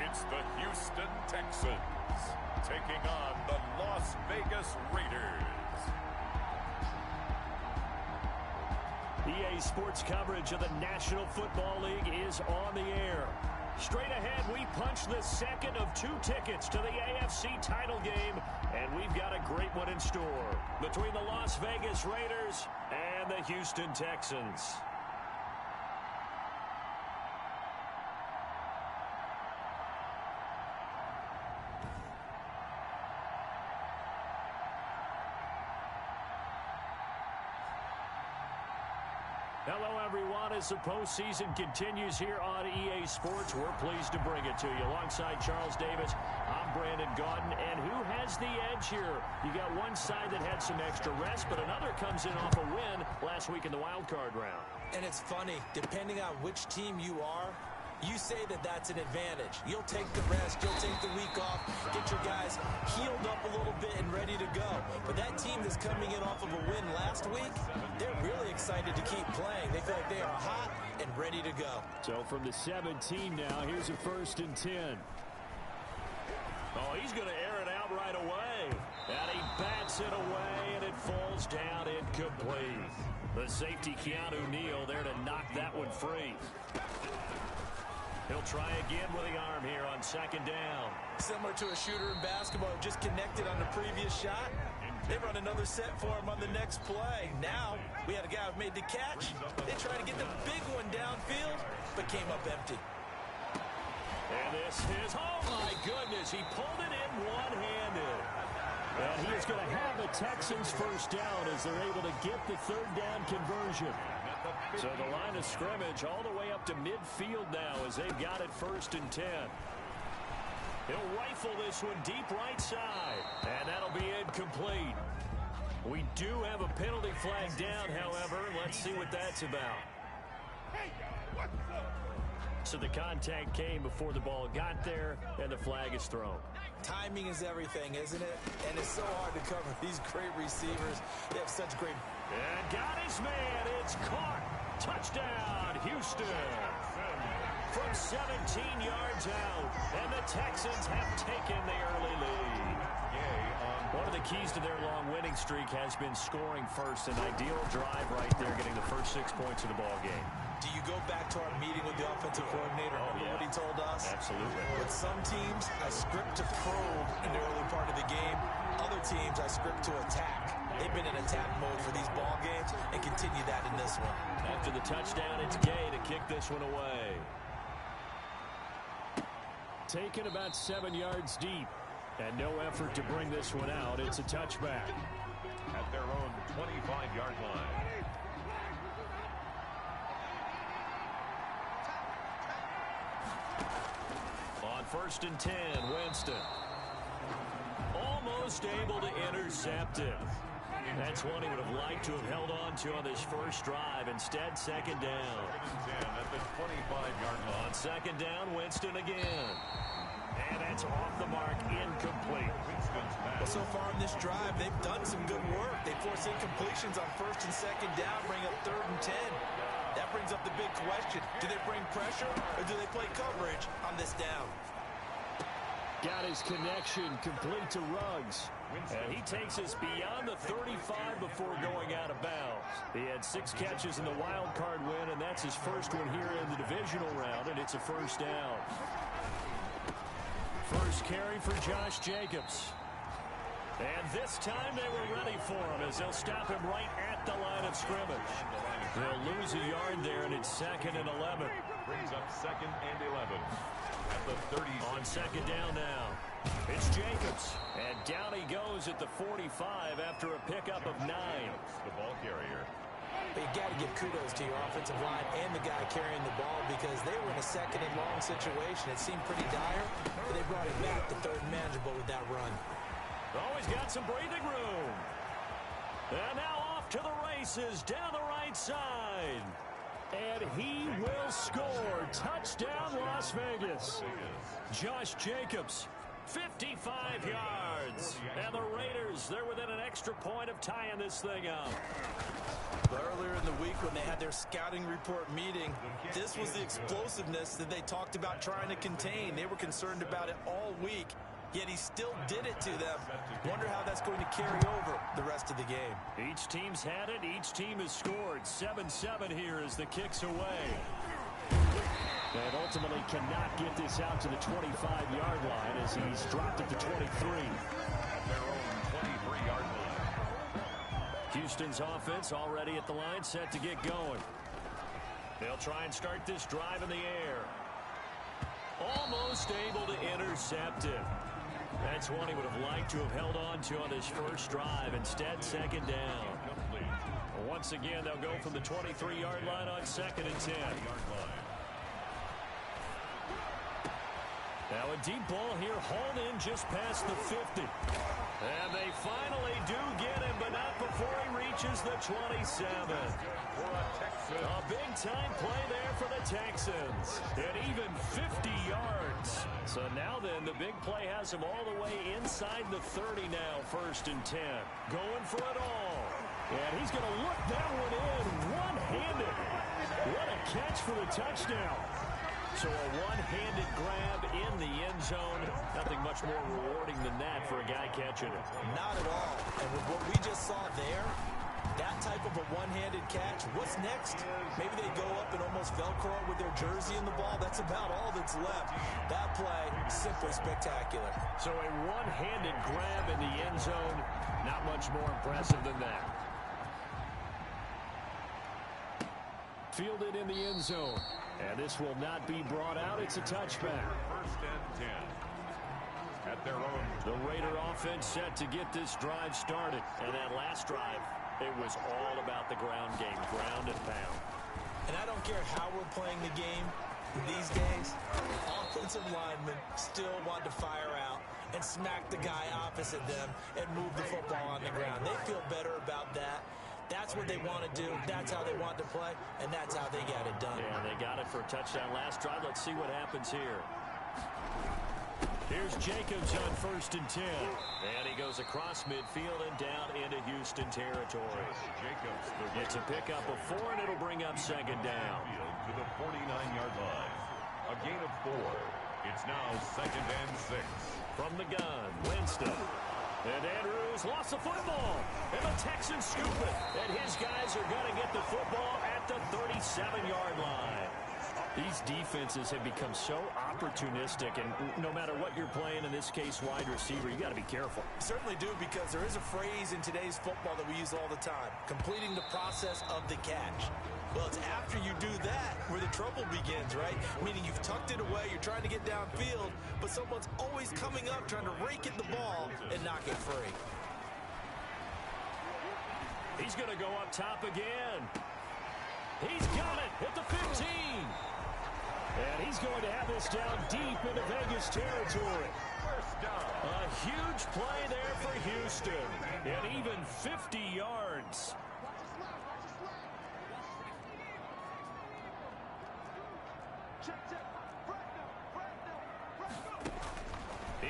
It's the Houston Texans taking on the Las Vegas Raiders. EA Sports coverage of the National Football League is on the air. Straight ahead, we punch the second of 2 tickets to the AFC title game, and we've got a great one in store between the Las Vegas Raiders and the Houston Texans. Hello, everyone. As the postseason continues here on EA Sports, we're pleased to bring it to you. Alongside Charles Davis, I'm Brandon Gaudin. And who has the edge here? You got one side that had some extra rest, but another comes in off a win last week in the wild card round. And it's funny, depending on which team you are, you say that that's an advantage. You'll take the rest, you'll take the week off, get your guys healed up a little bit and ready to go. But that team that's coming in off of a win last week, they're really excited to keep playing. They feel like they are hot and ready to go. So from the 17 now, here's a 1st and 10. Oh, he's going to air it out right away. And he bats it away, and it falls down incomplete. The safety, Keanu Neal, there to knock that one free. He'll try again with the arm here on 2nd down. Similar to a shooter in basketball who just connected on the previous shot. They run another set for him on the next play. Now, we had a guy who made the catch. They tried to get the big one downfield, but came up empty. And this is, oh my goodness, he pulled it in one-handed. And he is going to have the Texans 1st down as they're able to get the 3rd down conversion. So the line of scrimmage all the way up to midfield now as they've got it 1st and 10. He'll rifle this one deep right side, and that'll be incomplete. We do have a penalty flag down, however. Let's see what that's about. So the contact came before the ball got there, and the flag is thrown. Timing is everything, isn't it? And it's so hard to cover these great receivers. They have such great... And got his man. It's caught. Touchdown, Houston. From 17 yards out, and the Texans have taken the early lead. One of the keys to their long winning streak has been scoring first. An ideal drive right there, getting the first 6 points of the ball game. Do you go back to our meeting with the offensive coordinator? Remember what he told us? Absolutely. With some teams, I script to probe in the early part of the game. Other teams, I script to attack. They've been in attack mode for these ball games and continue that in this one. After the touchdown, it's Gay to kick this one away. Taken about 7 yards deep. And no effort to bring this one out. It's a touchback. At their own 25-yard line. On 1st and 10, Winston. Almost able to intercept it. That's one he would have liked to have held on to on this first drive. Instead, 2nd down. At the 25-yard line. On 2nd down, Winston again. And that's off the mark, incomplete. Well, so far in this drive, they've done some good work. They force incompletions on 1st and 2nd down, bring up 3rd and 10. That brings up the big question. Do they bring pressure or do they play coverage on this down? Got his connection complete to Ruggs. And he takes us beyond the 35 before going out of bounds. He had 6 catches in the wild card win, and that's his first one here in the divisional round, and it's a 1st down. First carry for Josh Jacobs. And this time they were ready for him as they'll stop him right at the line of scrimmage. They'll lose a yard there, and it's 2nd and 11. Brings up 2nd and 11. At the 30. On 2nd down now. It's Jacobs. And down he goes at the 45 after a pickup of 9. The ball carrier. But you got to give kudos to your offensive line and the guy carrying the ball because they were in a second and long situation. It seemed pretty dire, but they brought it back to third and manageable with that run. Always got some breathing room. And now off to the races down the right side. And he will score. Touchdown, Las Vegas. Josh Jacobs, 55 yards. And the Raiders, they're within an extra point of tying this thing up. Earlier in the week when they had their scouting report meeting, this was the explosiveness that they talked about trying to contain. They were concerned about it all week, yet he still did it to them. Wonder how that's going to carry over the rest of the game. Each team's had it. Each team has scored. 7-7 here as the kick's away. And ultimately cannot get this out to the 25-yard line as he's dropped it to 23. Their own 23-yard line. Houston's offense already at the line, set to get going. They'll try and start this drive in the air. Almost able to intercept it. That's one he would have liked to have held on to on his first drive. Instead, second down. Once again, they'll go from the 23-yard line on 2nd and 10. Now a deep ball here, hauled in just past the 50. And they finally do get him, but not before he reaches the 27. A big-time play there for the Texans. And even 50 yards. So now then, the big play has him all the way inside the 30 now, 1st and 10. Going for it all. And he's going to look that one in one-handed. What a catch for the touchdown. So a one-handed grab in the end zone. Nothing much more rewarding than that for a guy catching it. Not at all. And with what we just saw there, that type of a one-handed catch, what's next? Maybe they go up and almost Velcro with their jersey in the ball. That's about all that's left. That play, simply spectacular. So a one-handed grab in the end zone. Not much more impressive than that. Fielded in the end zone. And this will not be brought out. It's a touchback. 1st and 10. At their own. The Raider offense set to get this drive started. And that last drive, it was all about the ground game, ground and pound. And I don't care how we're playing the game these days, offensive linemen still want to fire out and smack the guy opposite them and move the football on the ground. They feel better about that. That's what they want to do. That's how they want to play, and that's how they got it done. Yeah, they got it for a touchdown last drive. Let's see what happens here. Here's Jacobs on 1st and 10. And he goes across midfield and down into Houston territory. Jacobs. It's a pickup of 4, and it'll bring up 2nd down. To the 49-yard line. A gain of 4. It's now 2nd and 6. From the gun, Winston. And Andrews lost the football. And the Texans scoop it. And his guys are going to get the football at the 37-yard line. These defenses have become so opportunistic, and no matter what you're playing, in this case wide receiver, you got to be careful. Certainly do, because there is a phrase in today's football that we use all the time, completing the process of the catch. Well, it's after you do that where the trouble begins, right? Meaning you've tucked it away, you're trying to get downfield, but someone's always coming up trying to rake at the ball and knock it free. He's going to go up top again. He's got it at the 15. And he's going to have this down deep into Vegas territory. A huge play there for Houston. And even 50 yards.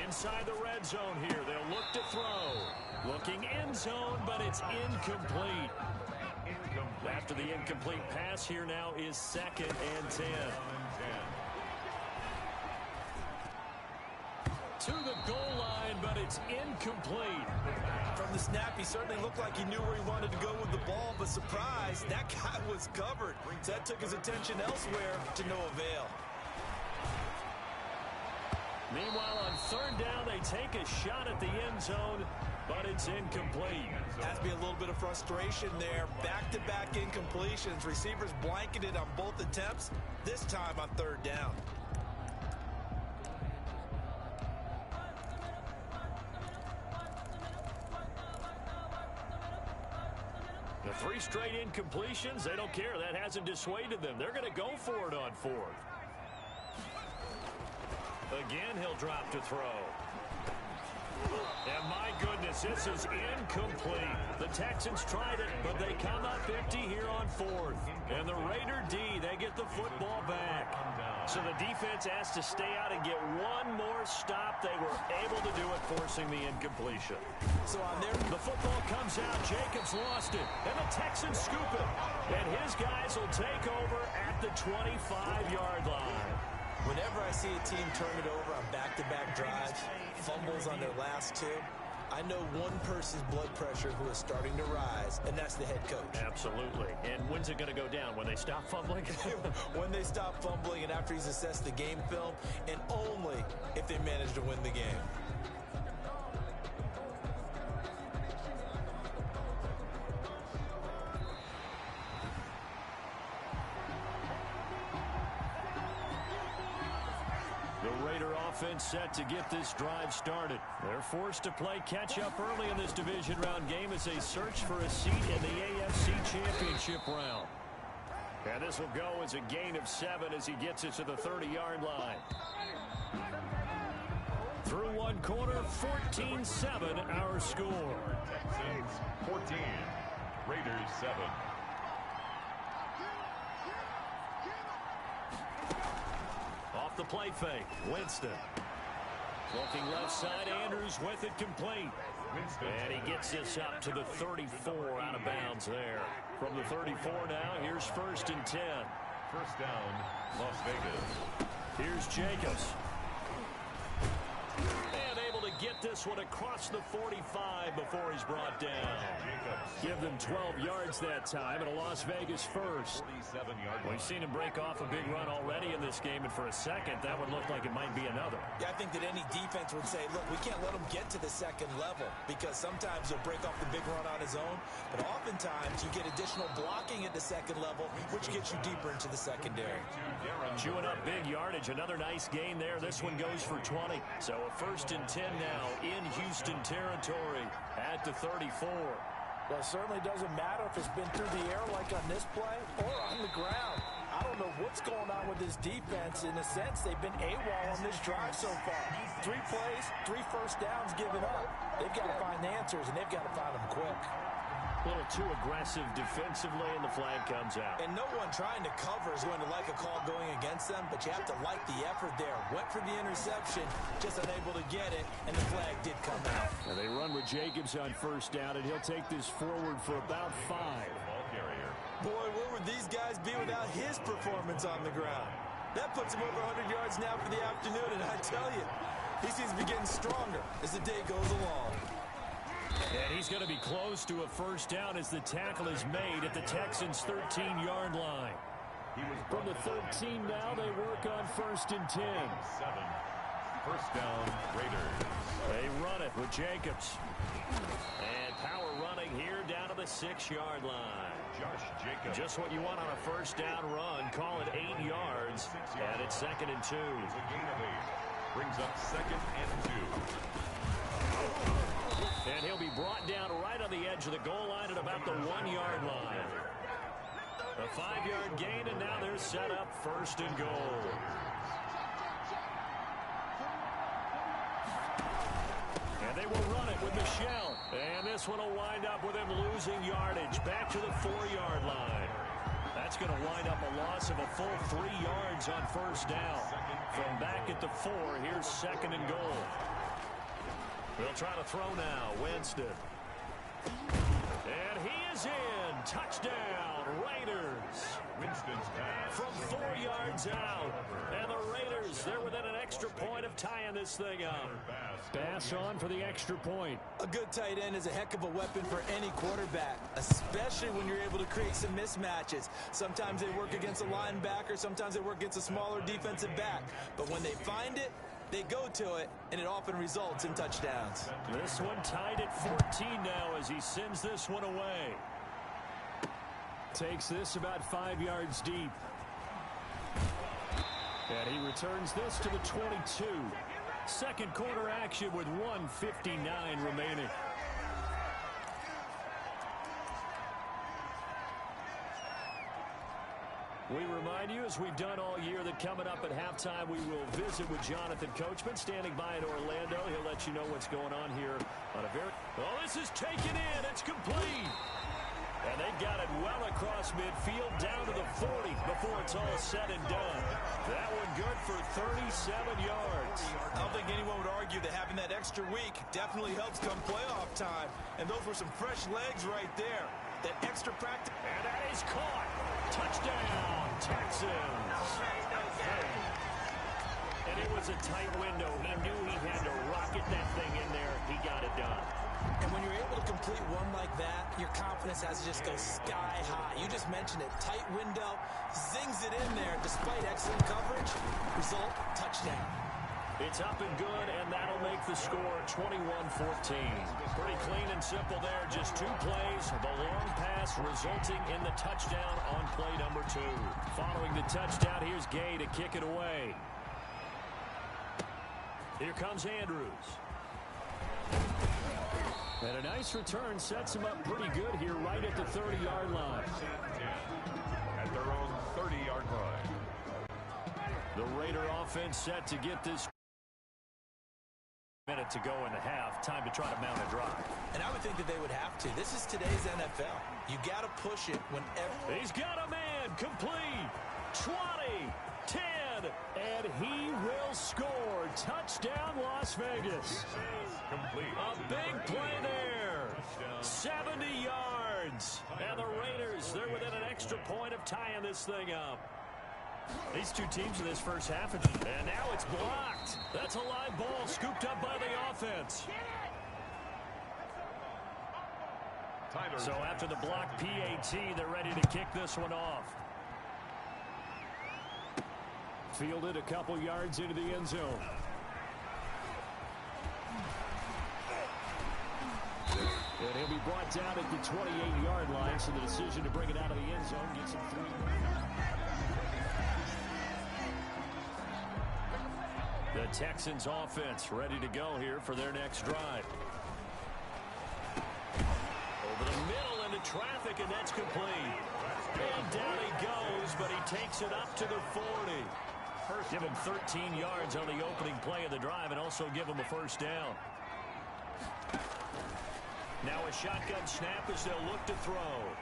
Inside the red zone here. They'll look to throw. Looking end zone, but it's incomplete. After the incomplete pass, here now is 2nd and 10. To the goal line, but it's incomplete. From the snap, he certainly looked like he knew where he wanted to go with the ball, but surprise, that guy was covered. So that took his attention elsewhere to no avail. Meanwhile, on 3rd down, they take a shot at the end zone, but it's incomplete. Has to be a little bit of frustration there. Back-to-back incompletions. Receivers blanketed on both attempts, this time on 3rd down. The 3 straight incompletions. They don't care. That hasn't dissuaded them. They're going to go for it on 4th. Again, he'll drop to throw. And my goodness, this is incomplete. The Texans tried it, but they come up empty here on 4th. And the Raider D, they get the football back. So the defense has to stay out and get one more stop. They were able to do it, forcing the incompletion. So on there, the football comes out. Jacobs lost it. And the Texans scoop it. And his guys will take over at the 25-yard line. Whenever I see a team turn it over on back-to-back drives, fumbles on their last 2, I know one person's blood pressure who is starting to rise, and that's the head coach. Absolutely. And when's it going to go down? When they stop fumbling? When they stop fumbling and after he's assessed the game film, and only if they manage to win the game. Offense set to get this drive started. They're forced to play catch-up early in this division round game as they search for a seat in the AFC Championship round. And this will go as a gain of 7 as he gets it to the 30-yard line. Through one quarter, 14-7 our score. Texans 14, Raiders 7. The play fake. Winston. Looking left side. Andrews with it complete. And he gets this up to the 34 out of bounds there. From the 34 now, here's 1st and 10. First down, Las Vegas. Here's Jacobs. And able to get this one across the 45 before he's brought down. Give them 12 yards that time, and a Las Vegas first. We've seen him break off a big run already in this game, and for a second, that would look like it might be another. Yeah, I think that any defense would say, look, we can't let him get to the second level, because sometimes he'll break off the big run on his own, but oftentimes you get additional blocking at the second level, which gets you deeper into the secondary. Chewing up big yardage. Another nice gain there. This one goes for 20. So a 1st and 10 now in Houston territory at the 34. Well, it certainly doesn't matter if it's been through the air like on this play or on the ground. I don't know what's going on with this defense. In a sense, they've been AWOL on this drive so far. 3 plays, 3 first downs given up. They've got to find answers, and they've got to find them quick. A little too aggressive defensively, and the flag comes out. And no one trying to cover is going to like a call going against them, but you have to like the effort there. Went for the interception, just unable to get it, and the flag did come out. And they run with Jacobs on 1st down, and he'll take this forward for about 5. Boy, where would these guys be without his performance on the ground? That puts him over 100 yards now for the afternoon, and I tell you, he seems to be getting stronger as the day goes along. And he's going to be close to a 1st down as the tackle is made at the Texans' 13-yard line. From the 13 now, they work on 1st and 10. 7. First down, Raiders. They run it with Jacobs. And power running here down to the 6-yard line. Josh Jacobs. Just what you want on a 1st down run. Call it 8 yards. And it's 2nd and 2. It's a gain of 8. Brings up 2nd and 2. And he'll be brought down right on the edge of the goal line at about the 1-yard line. A 5-yard gain, and now they're set up 1st and goal. And they will run it with Michelle. And this one will wind up with him losing yardage back to the 4-yard line. That's going to wind up a loss of a full 3 yards on 1st down. From back at the 4, here's 2nd and goal. They'll try to throw now. Winston. And he is in. Touchdown, Raiders. Winston's pass. From 4 yards out. And the Raiders, they're within an extra point of tying this thing up. Pass on for the extra point. A good tight end is a heck of a weapon for any quarterback, especially when you're able to create some mismatches. Sometimes they work against a linebacker. Sometimes they work against a smaller defensive back. But when they find it, they go to it, and it often results in touchdowns. This one tied at 14 now as he sends this one away. Takes this about 5 yards deep. And he returns this to the 22. Second quarter action with 1:59 remaining. We remind you, as we've done all year, that coming up at halftime, we will visit with Jonathan Coachman standing by in Orlando. He'll let you know what's going on here on a very... Oh, this is taken in. It's complete. And they got it well across midfield down to the 40 before it's all said and done. That one good for 37 yards. I don't think anyone would argue that having that extra week definitely helps come playoff time. And those were some fresh legs right there. That extra practice. And that is caught. Touchdown, Texans. And it was a tight window. He knew he had to rocket that thing in there. He got it done. And when you're able to complete one like that, your confidence has to just go sky high. You just mentioned it. Tight window, zings it in there despite excellent coverage. Result, touchdown. It's up and good, and that'll make the score 21-14. Pretty clean and simple there. Just 2 plays. The long pass resulting in the touchdown on play number 2. Following the touchdown, here's Gay to kick it away. Here comes Andrews. And a nice return sets him up pretty good here right at the 30-yard line. At their own 30-yard line. The Raider offense set to get this minute to go in the half. Time to try to mount a drive. And I would think that they would have to. This is today's NFL. You got to push it whenever. He's got a man complete. 20, 10, and he will score. Touchdown, Las Vegas. Complete. A big play there. 70 yards. And the Raiders, they're within an extra point of tying this thing up. These two teams in this first half, and now it's blocked. That's a live ball scooped up by the offense. So after the block PAT, they're ready to kick this one off. Fielded a couple yards into the end zone. And he'll be brought down at the 28-yard line, so the decision to bring it out of the end zone gets him 3. The Texans offense ready to go here for their next drive. Over the middle into traffic, and that's complete. And down he goes, but he takes it up to the 40. Give him 13 yards on the opening play of the drive and also give him a first down. Now a shotgun snap as they'll look to throw.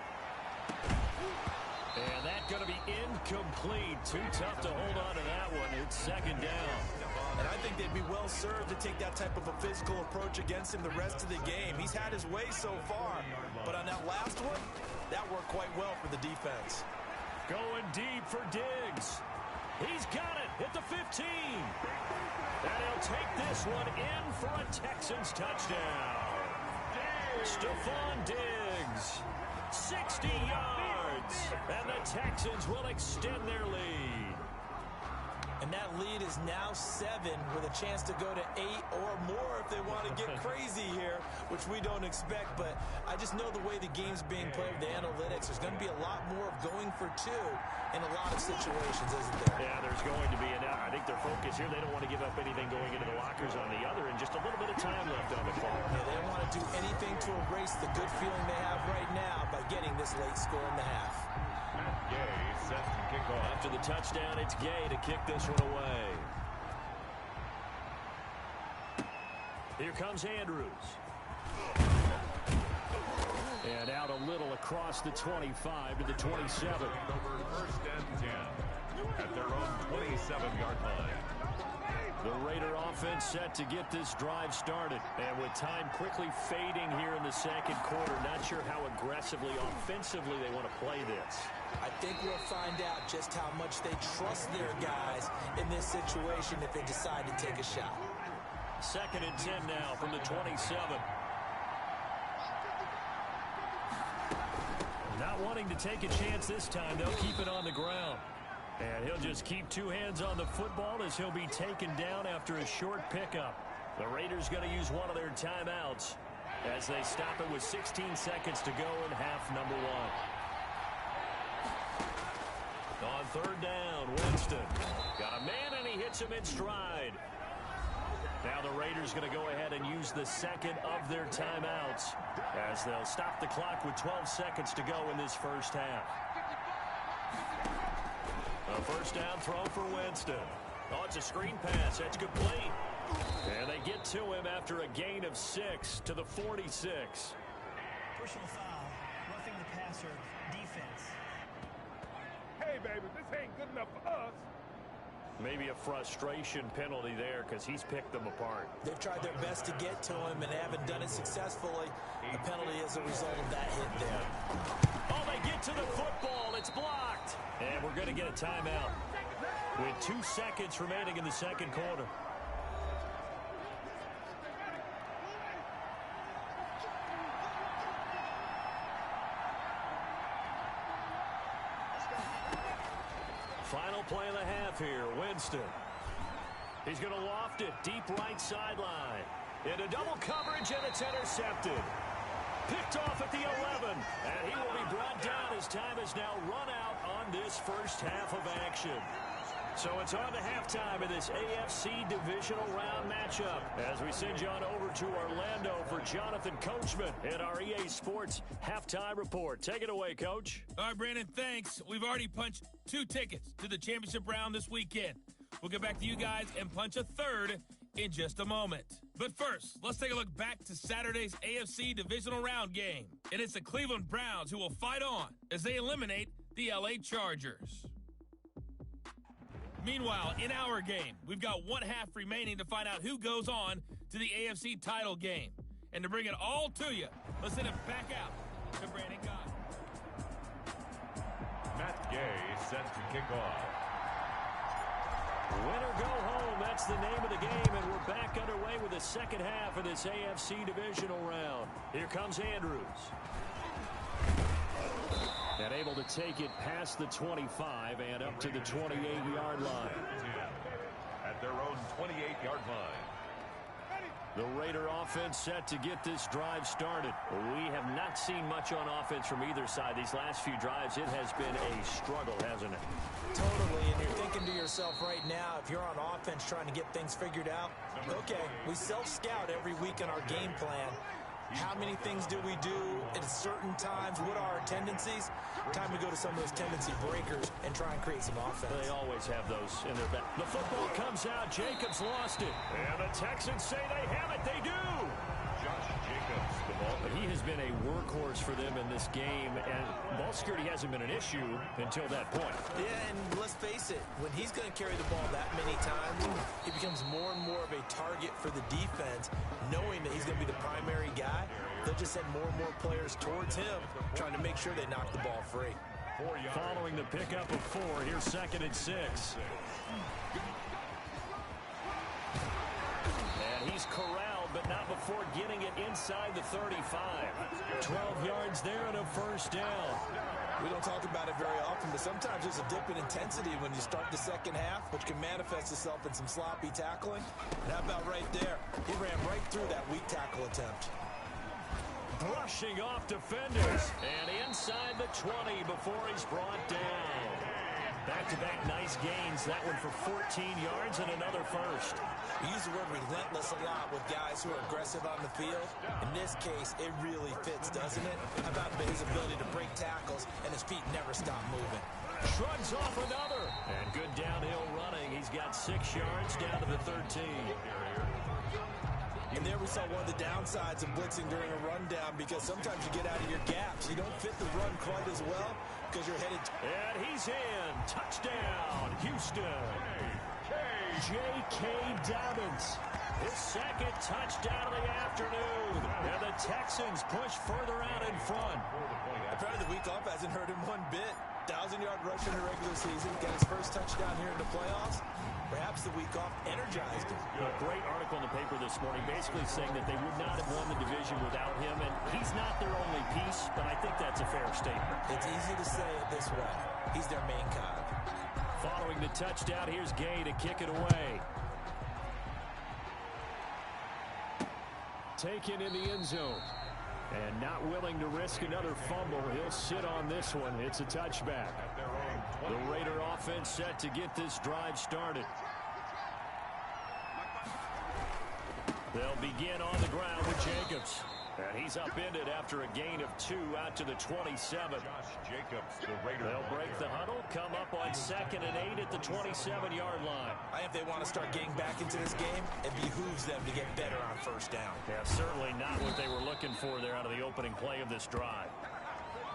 And that's going to be incomplete. Too tough to hold on to that one. It's second down. And I think they'd be well served to take that type of a physical approach against him the rest of the game. He's had his way so far. But on that last one, that worked quite well for the defense. Going deep for Diggs. He's got it at the 15. And he'll take this one in for a Texans touchdown. Stephon Diggs, 60 yards, and the Texans will extend their lead. And that lead is now 7 with a chance to go to 8 or more if they want to get crazy here, which we don't expect. But I just know the way the game's being played with the analytics, there's going to be a lot more of going for 2 in a lot of situations, isn't there? Yeah, there's going to be. And I think their focus here, they don't want to give up anything going into the lockers on the other, and just a little bit of time left on the clock. Yeah, they don't want to do anything to erase the good feeling they have right now by getting this late score in the half. Gay set to kick off. After the touchdown, it's Gay to kick this one away. Here comes Andrews. And out a little across the 25 to the 27. Over first and 10 at their own 27-yard line. The Raider offense set to get this drive started. And with time quickly fading here in the second quarter, not sure how aggressively, offensively they want to play this. I think we'll find out just how much they trust their guys in this situation if they decide to take a shot. Second and 10 now from the 27. Not wanting to take a chance this time, they'll keep it on the ground. And he'll just keep 2 hands on the football as he'll be taken down after a short pickup. The Raiders going to use one of their timeouts as they stop it with 16 seconds to go in half number 1. On third down, Winston. Got a man, and he hits him in stride. Now the Raiders going to go ahead and use the second of their timeouts as they'll stop the clock with 12 seconds to go in this first half. First down throw for Winston. Oh, it's a screen pass. That's complete. And they get to him after a gain of 6 to the 46. Personal foul, roughing the passer, defense. Hey, baby, this ain't good enough for us. Maybe a frustration penalty there because he's picked them apart. They've tried their best to get to him and haven't done it successfully. A penalty as a result of that hit there. Oh, they get to the football. It's blocked. And we're going to get a timeout with 2 seconds remaining in the second quarter. Final play of the half here. Winston. He's going to loft it deep right sideline. Into double coverage, and it's intercepted. Picked off at the 11. And he will be brought down as time is now run out on this first half of action. So it's on to halftime in this AFC divisional round matchup as we send you on over to Orlando for Jonathan Coachman at our EA Sports halftime report. Take it away, Coach. All right, Brandon, thanks. We've already punched 2 tickets to the championship round this weekend. We'll get back to you guys and punch a third in just a moment. But first, let's take a look back to Saturday's AFC divisional round game. And it's the Cleveland Browns who will fight on as they eliminate the LA Chargers. Meanwhile, in our game, we've got 1 half remaining to find out who goes on to the AFC title game. And to bring it all to you, let's send it back out to Brandon Gaudin. Matt Gay set to kick off. Win or go home, that's the name of the game, and we're back underway with the second half of this AFC divisional round. Here comes Andrews. And able to take it past the 25 and up to the 28-yard line. At their own 28-yard line. The Raider offense set to get this drive started. We have not seen much on offense from either side these last few drives. It has been a struggle, hasn't it? Totally, and you're thinking to yourself right now, if you're on offense trying to get things figured out, okay, we self-scout every week in our game plan. How many things do we do at certain times? What are our tendencies? Time to go to some of those tendency breakers and try and create some offense. They always have those in their back. The football comes out. Jacobs lost it. And the Texans say they have it. They do. Josh Jacobs, the ball. He has been a workhorse for them in this game, and ball security hasn't been an issue until that point. Yeah, and let's face it, when he's going to carry the ball that many times, he becomes more and more of a target for the defense, knowing that he's going to be the primary guy. They'll just send more and more players towards him, trying to make sure they knock the ball free. Following the pickup of 4, here's 2nd and 6. And he's corralled, but not before getting it inside the 35. 12 yards there and a first down. We don't talk about it very often, but sometimes there's a dip in intensity when you start the second half, which can manifest itself in some sloppy tackling. And how about right there? He ran right through that weak tackle attempt. Brushing off defenders. And inside the 20 before he's brought down. Back-to-back nice gains. That one for 14 yards and another first. We use the word relentless a lot with guys who are aggressive on the field. In this case, it really fits, doesn't it? How about his ability to break tackles and his feet never stop moving? Shrugs off another. And good downhill running. He's got 6 yards down to the 13. And there we saw one of the downsides of blitzing during a rundown, because sometimes you get out of your gaps. You don't fit the run quite as well because you're headed. And he's in. Touchdown, Houston. J.K. Dobbins. His 2nd touchdown of the afternoon. And the Texans push further out in front. Apparently the week off hasn't hurt him one bit. 1,000-yard rush in the regular season. Got his first touchdown here in the playoffs. Perhaps the week off energized him. A great article in the paper this morning basically saying that they would not have won the division without him. And he's not their only piece, but I think that's a fair statement. It's easy to say it this way. He's their main cog. Following the touchdown, here's Gay to kick it away. Taken in the end zone. And not willing to risk another fumble. He'll sit on this one. It's a touchback. The Raider offense set to get this drive started. They'll begin on the ground with Jacobs. And he's upended after a gain of 2 out to the 27. Josh Jacobs, the Raider. They'll break the huddle, come up on 2nd and 8 at the 27-yard line. If they want to start getting back into this game, it behooves them to get better on first down. Yeah, certainly not what they were looking for there out of the opening play of this drive.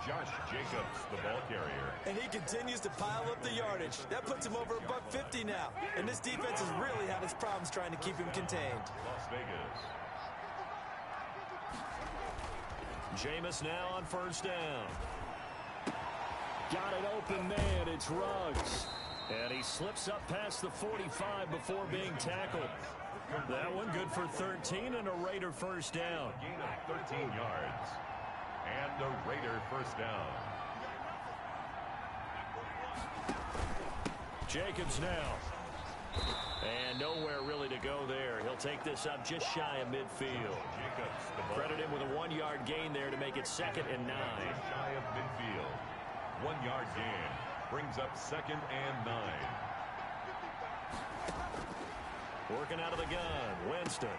Josh Jacobs, the ball carrier. And he continues to pile up the yardage. That puts him over $150 now. And this defense has really had its problems trying to keep him contained. Las Vegas. Jameis now on first down. Got an open man. It's Ruggs. And he slips up past the 45 before being tackled. That one good for 13 and a Raider first down. Gain of 13 yards. And a Raider first down. Jacobs now. And nowhere really to go there. He'll take this up just shy of midfield. Jacobs, Credit him with a 1-yard gain there to make it 2nd and 9. Just shy of midfield. 1-yard gain. Brings up 2nd and 9. Working out of the gun. Winston.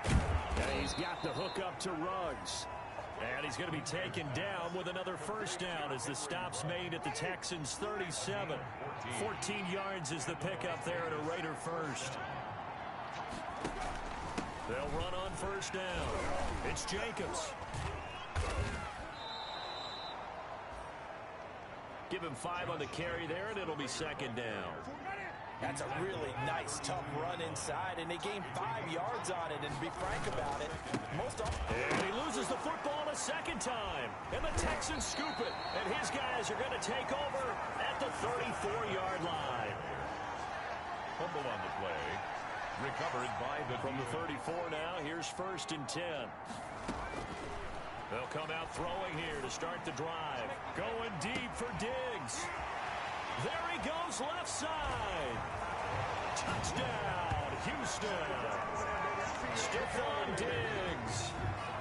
And he's got the hook up to Ruggs. And he's going to be taken down with another first down as the stop's made at the Texans' 37. 14 yards is the pickup there at a Raider first. They'll run on first down. It's Jacobs. Give him 5 on the carry there, and it'll be 2nd down. That's a really nice, tough run inside, and they gained 5 yards on it. And to be frank about it, and he loses the football a 2nd time. And the Texans scoop it. And his guys are going to take over at the 34-yard line. Fumble on the play. Recovered by the... From the 34 now, here's 1st and 10. They'll come out throwing here to start the drive. Going deep for Diggs. There he goes, left side. Touchdown, Houston. Stephon Diggs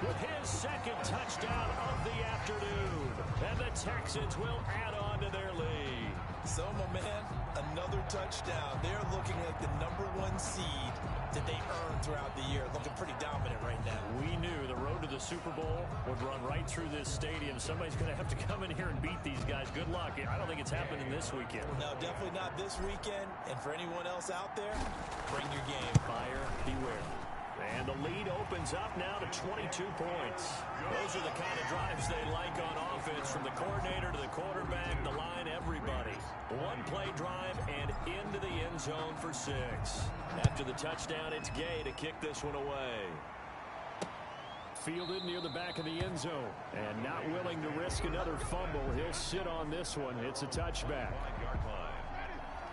with his 2nd touchdown of the afternoon. And the Texans will add on to their lead. So, my man, another touchdown. They're looking like the #1 seed that they earned throughout the year. Looking pretty dominant right now. We knew the road to the Super Bowl would run right through this stadium. Somebody's going to have to come in here and beat these guys. Good luck. I don't think it's happening this weekend. No, definitely not this weekend. And for anyone else out there, bring your game. Fire, beware. And the lead opens up now to 22 points. Those are the kind of drives they like on offense, from the coordinator to the quarterback, the line, everybody. 1-play drive and into the end zone for 6. After the touchdown, it's Gay to kick this one away. Fielded near the back of the end zone. And not willing to risk another fumble. He'll sit on this one. It's a touchback.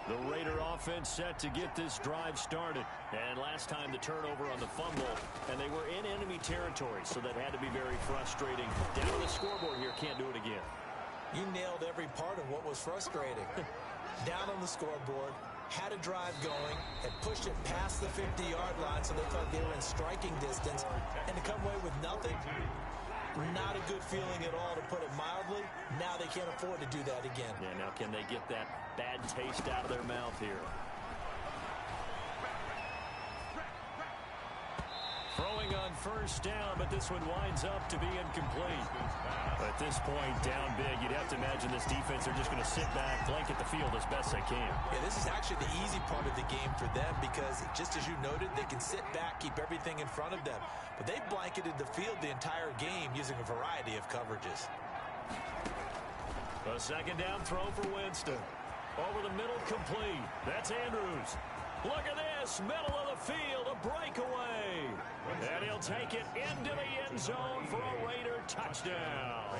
The Raider offense set to get this drive started. And last time the turnover on the fumble, and they were in enemy territory, so that had to be very frustrating. Down on the scoreboard here, can't do it again. You nailed every part of what was frustrating. Down on the scoreboard, had a drive going, and pushed it past the 50-yard line so they thought they were in striking distance, and to come away with nothing, not a good feeling at all, to put it mildly. Now they can't afford to do that again. Yeah, now can they get that bad taste out of their mouth here? Throwing on first down, but this one winds up to be incomplete. At this point, down big, you'd have to imagine this defense are just going to sit back, blanket the field as best they can. Yeah, this is actually the easy part of the game for them because, just as you noted, they can sit back, keep everything in front of them. But they've blanketed the field the entire game using a variety of coverages. A 2nd down throw for Winston. Over the middle, complete. That's Andrews. Look at this, middle of the field, a breakaway. And he'll take it into the end zone for a Raider touchdown.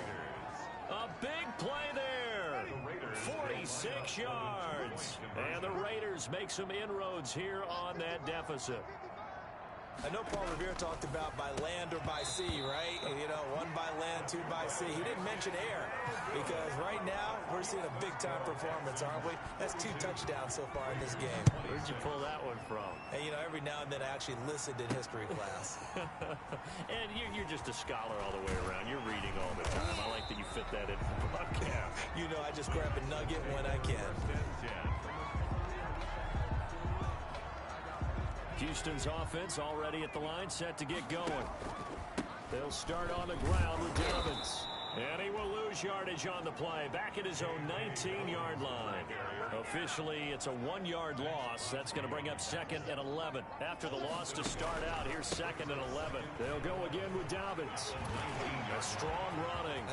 A big play there. 46 yards. And the Raiders make some inroads here on that deficit. I know Paul Revere talked about by land or by sea, right? You know, 1 by land, 2 by sea. He didn't mention air because right now we're seeing a big-time performance, aren't we? That's 2 touchdowns so far in this game. Where'd you pull that one from? And, you know, every now and then I actually listened in history class. And you're just a scholar all the way around. You're reading all the time. I like that you fit that in the broadcast. You know, I just grab a nugget when I can. Houston's offense already at the line, set to get going. They'll start on the ground with Dobbins. And he will lose yardage on the play. Back at his own 19-yard line. Officially, it's a 1-yard loss. That's going to bring up 2nd and 11. After the loss to start out, here's 2nd and 11. They'll go again with Dobbins. A strong running.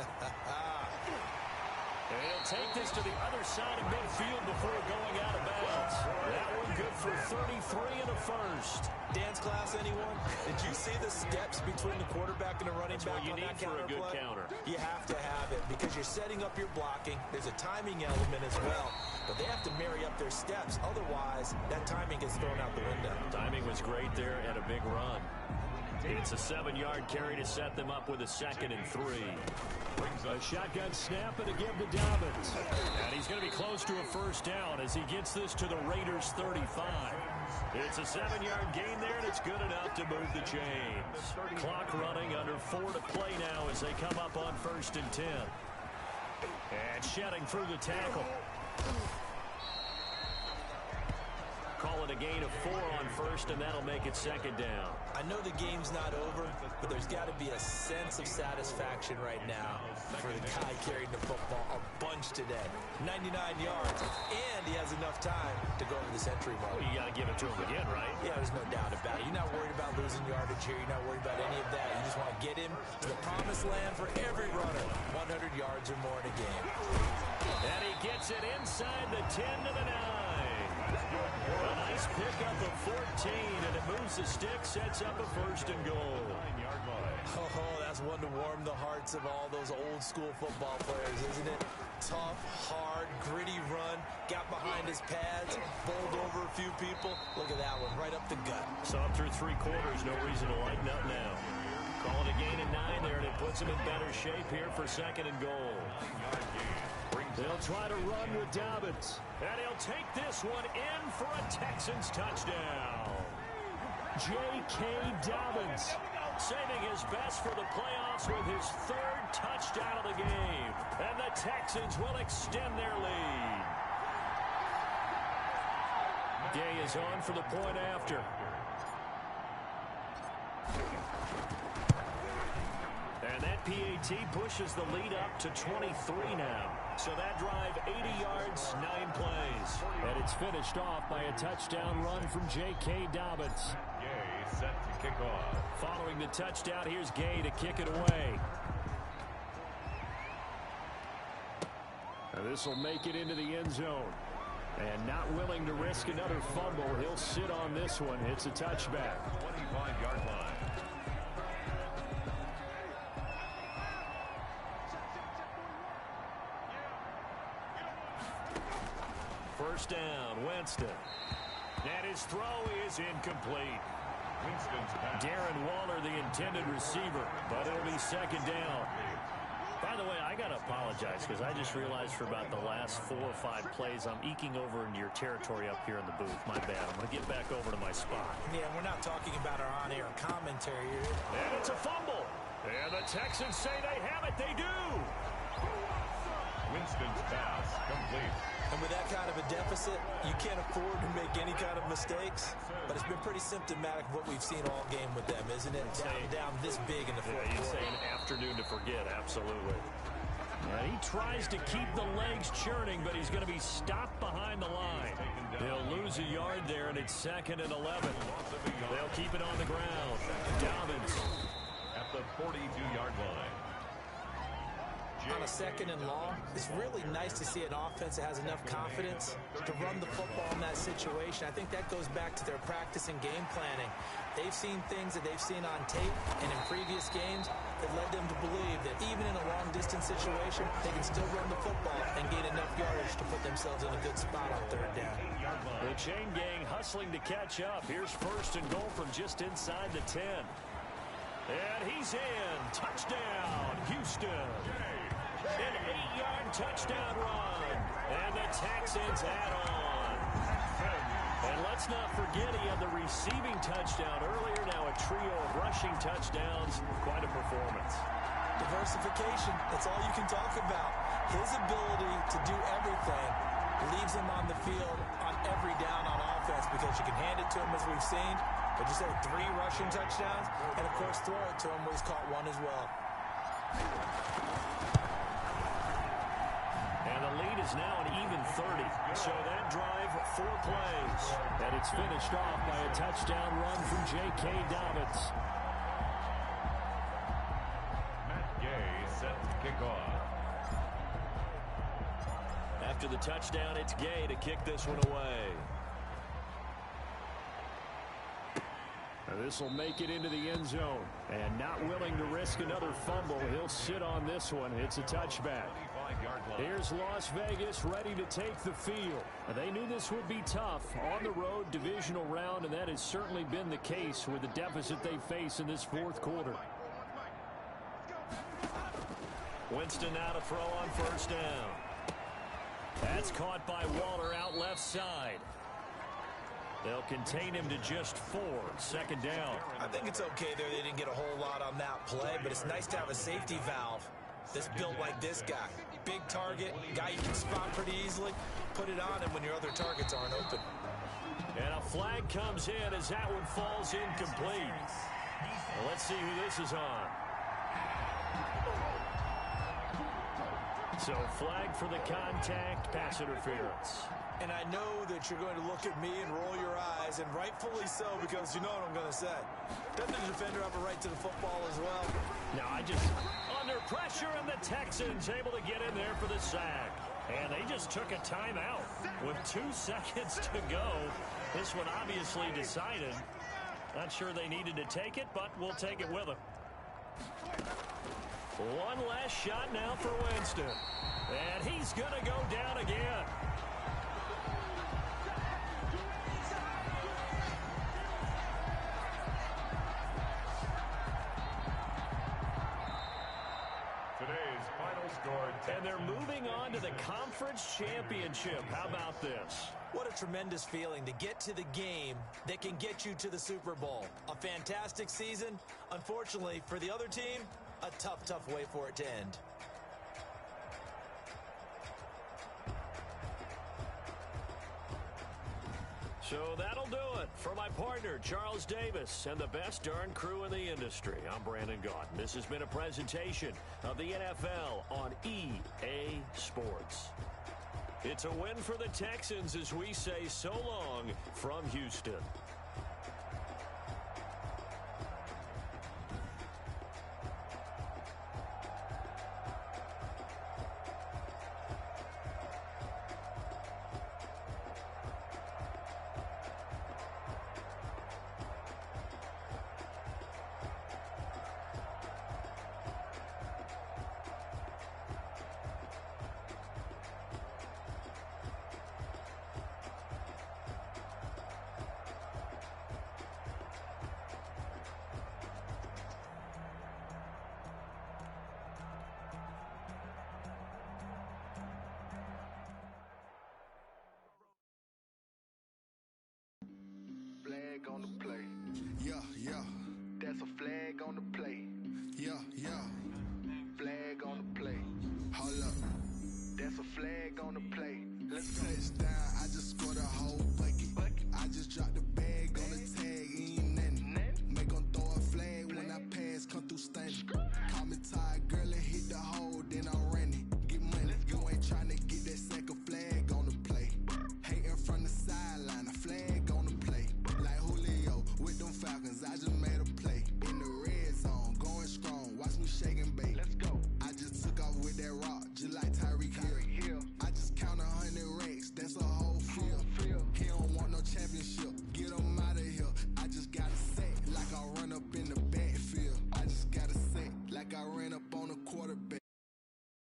And he'll take this to the other side of midfield before going out of bounds. That one good for 33 and a first. Dance class, anyone? Did you see the steps between the quarterback and the running back? That's what you need for a good counter. You have to have it because you're setting up your blocking. There's a timing element as well. But they have to marry up their steps. Otherwise, that timing gets thrown out the window. Timing was great there and a big run. It's a 7-yard carry to set them up with a 2nd and 3. A shotgun snap and again to Dobbins. And he's going to be close to a first down as he gets this to the Raiders' 35. It's a 7-yard gain there, and it's good enough to move the chains. Clock running, under 4 to play now as they come up on 1st and 10. And shedding through the tackle. Call it a gain of 4 on 1st, and that'll make it 2nd down. I know the game's not over, but there's got to be a sense of satisfaction right now for the guy carrying the football a bunch today. 99 yards, and he has enough time to go over this entry mark. Well, you got to give it to him again, right? Yeah, there's no doubt about it. You're not worried about losing yardage here. You're not worried about any of that. You just want to get him to the promised land for every runner. 100 yards or more in a game. And he gets it inside the 10 to the 9. A nice pickup of 14, and it moves the stick, sets up a 1st and goal. 9-yard line. Oh, that's one to warm the hearts of all those old-school football players, isn't it? Tough, hard, gritty run, got behind his pads, bowled over a few people. Look at that one, right up the gut. Saw him through 3 quarters, no reason to lighten up now. Call it a gain of 9 there, and it puts him in better shape here for 2nd and goal. They'll try to run with Dobbins. And he'll take this one in for a Texans touchdown. J.K. Dobbins. Saving his best for the playoffs with his 3rd touchdown of the game. And the Texans will extend their lead. Gay is on for the point after. And that PAT pushes the lead up to 23 now. So that drive, 80 yards, 9 plays. And it's finished off by a touchdown run from J.K. Dobbins. Gay set to kick off. Following the touchdown, here's Gay to kick it away. This will make it into the end zone. And not willing to risk another fumble, he'll sit on this one. It's a touchback. 25-yard line. First down, Winston. And his throw is incomplete. Winston's pass. Darren Waller, the intended receiver, but it'll be 2nd down. By the way, I got to apologize because I just realized for about the last 4 or 5 plays, I'm eking over into your territory up here in the booth. My bad. I'm going to get back over to my spot. Yeah, we're not talking about our on-air commentary here. And it's a fumble. And the Texans say they have it. They do. Winston's pass complete. And with that kind of a deficit, you can't afford to make any kind of mistakes. But it's been pretty symptomatic of what we've seen all game with them, isn't it? Down this big in the fourth quarter. You'd say an afternoon to forget, absolutely. He tries to keep the legs churning, but he's going to be stopped behind the line. They'll lose a yard there, and it's 2nd and 11. They'll keep it on the ground. Dobbins at the 42-yard line. On a 2nd and long, it's really nice to see an offense that has enough confidence to run the football in that situation. I think that goes back to their practice and game planning. They've seen things that they've seen on tape and in previous games that led them to believe that even in a long-distance situation, they can still run the football and gain enough yardage to put themselves in a good spot on 3rd down. The chain gang hustling to catch up. Here's 1st and goal from just inside the 10. And he's in. Touchdown, Houston. An 8-yard touchdown run. And the Texans add on. And let's not forget he had the receiving touchdown earlier. Now a trio of rushing touchdowns. Quite a performance. Diversification. That's all you can talk about. His ability to do everything leaves him on the field on every down on offense because you can hand it to him as we've seen, but just had 3 rushing touchdowns, and of course throw it to him where he's caught 1 as well. And the lead is now an even 30. So that drive, 4 plays. And it's finished off by a touchdown run from J.K. Dobbins. Matt Gay set the kickoff. After the touchdown, it's Gay to kick this one away. This will make it into the end zone. And not willing to risk another fumble, he'll sit on this one. It's a touchback. Here's Las Vegas ready to take the field. They knew this would be tough on the road divisional round, and that has certainly been the case with the deficit they face in this 4th quarter. Winston now to throw on first down. That's caught by Waller out left side. They'll contain him to just 4. Second down. I think it's okay there. They didn't get a whole lot on that play, but it's nice to have a safety valve that's built like this guy. Big target, guy you can spot pretty easily. Put it on him when your other targets aren't open. And a flag comes in as that one falls incomplete. Well, let's see who this is on. So flag for the contact, pass interference. And I know that you're going to look at me and roll your eyes, and rightfully so, because you know what I'm going to say. Doesn't the defender have a right to the football as well? No, under pressure, and the Texans able to get in there for the sack. And they just took a timeout with 2 seconds to go. This one obviously decided. Not sure they needed to take it, but we'll take it with them. One last shot now for Winston. And he's going to go down again. Today's final score. And they're moving on to the conference championship. How about this? What a tremendous feeling to get to the game that can get you to the Super Bowl. A fantastic season. Unfortunately, for the other team, a tough, tough way for it to end. So that'll do it for my partner, Charles Davis, and the best darn crew in the industry. I'm Brandon Gaudin. This has been a presentation of the NFL on EA Sports. It's a win for the Texans as we say so long from Houston. On the play. Yeah. That's a flag on the play. Yeah. Flag on the play. Hold up. That's a flag on the play. Let's touch down.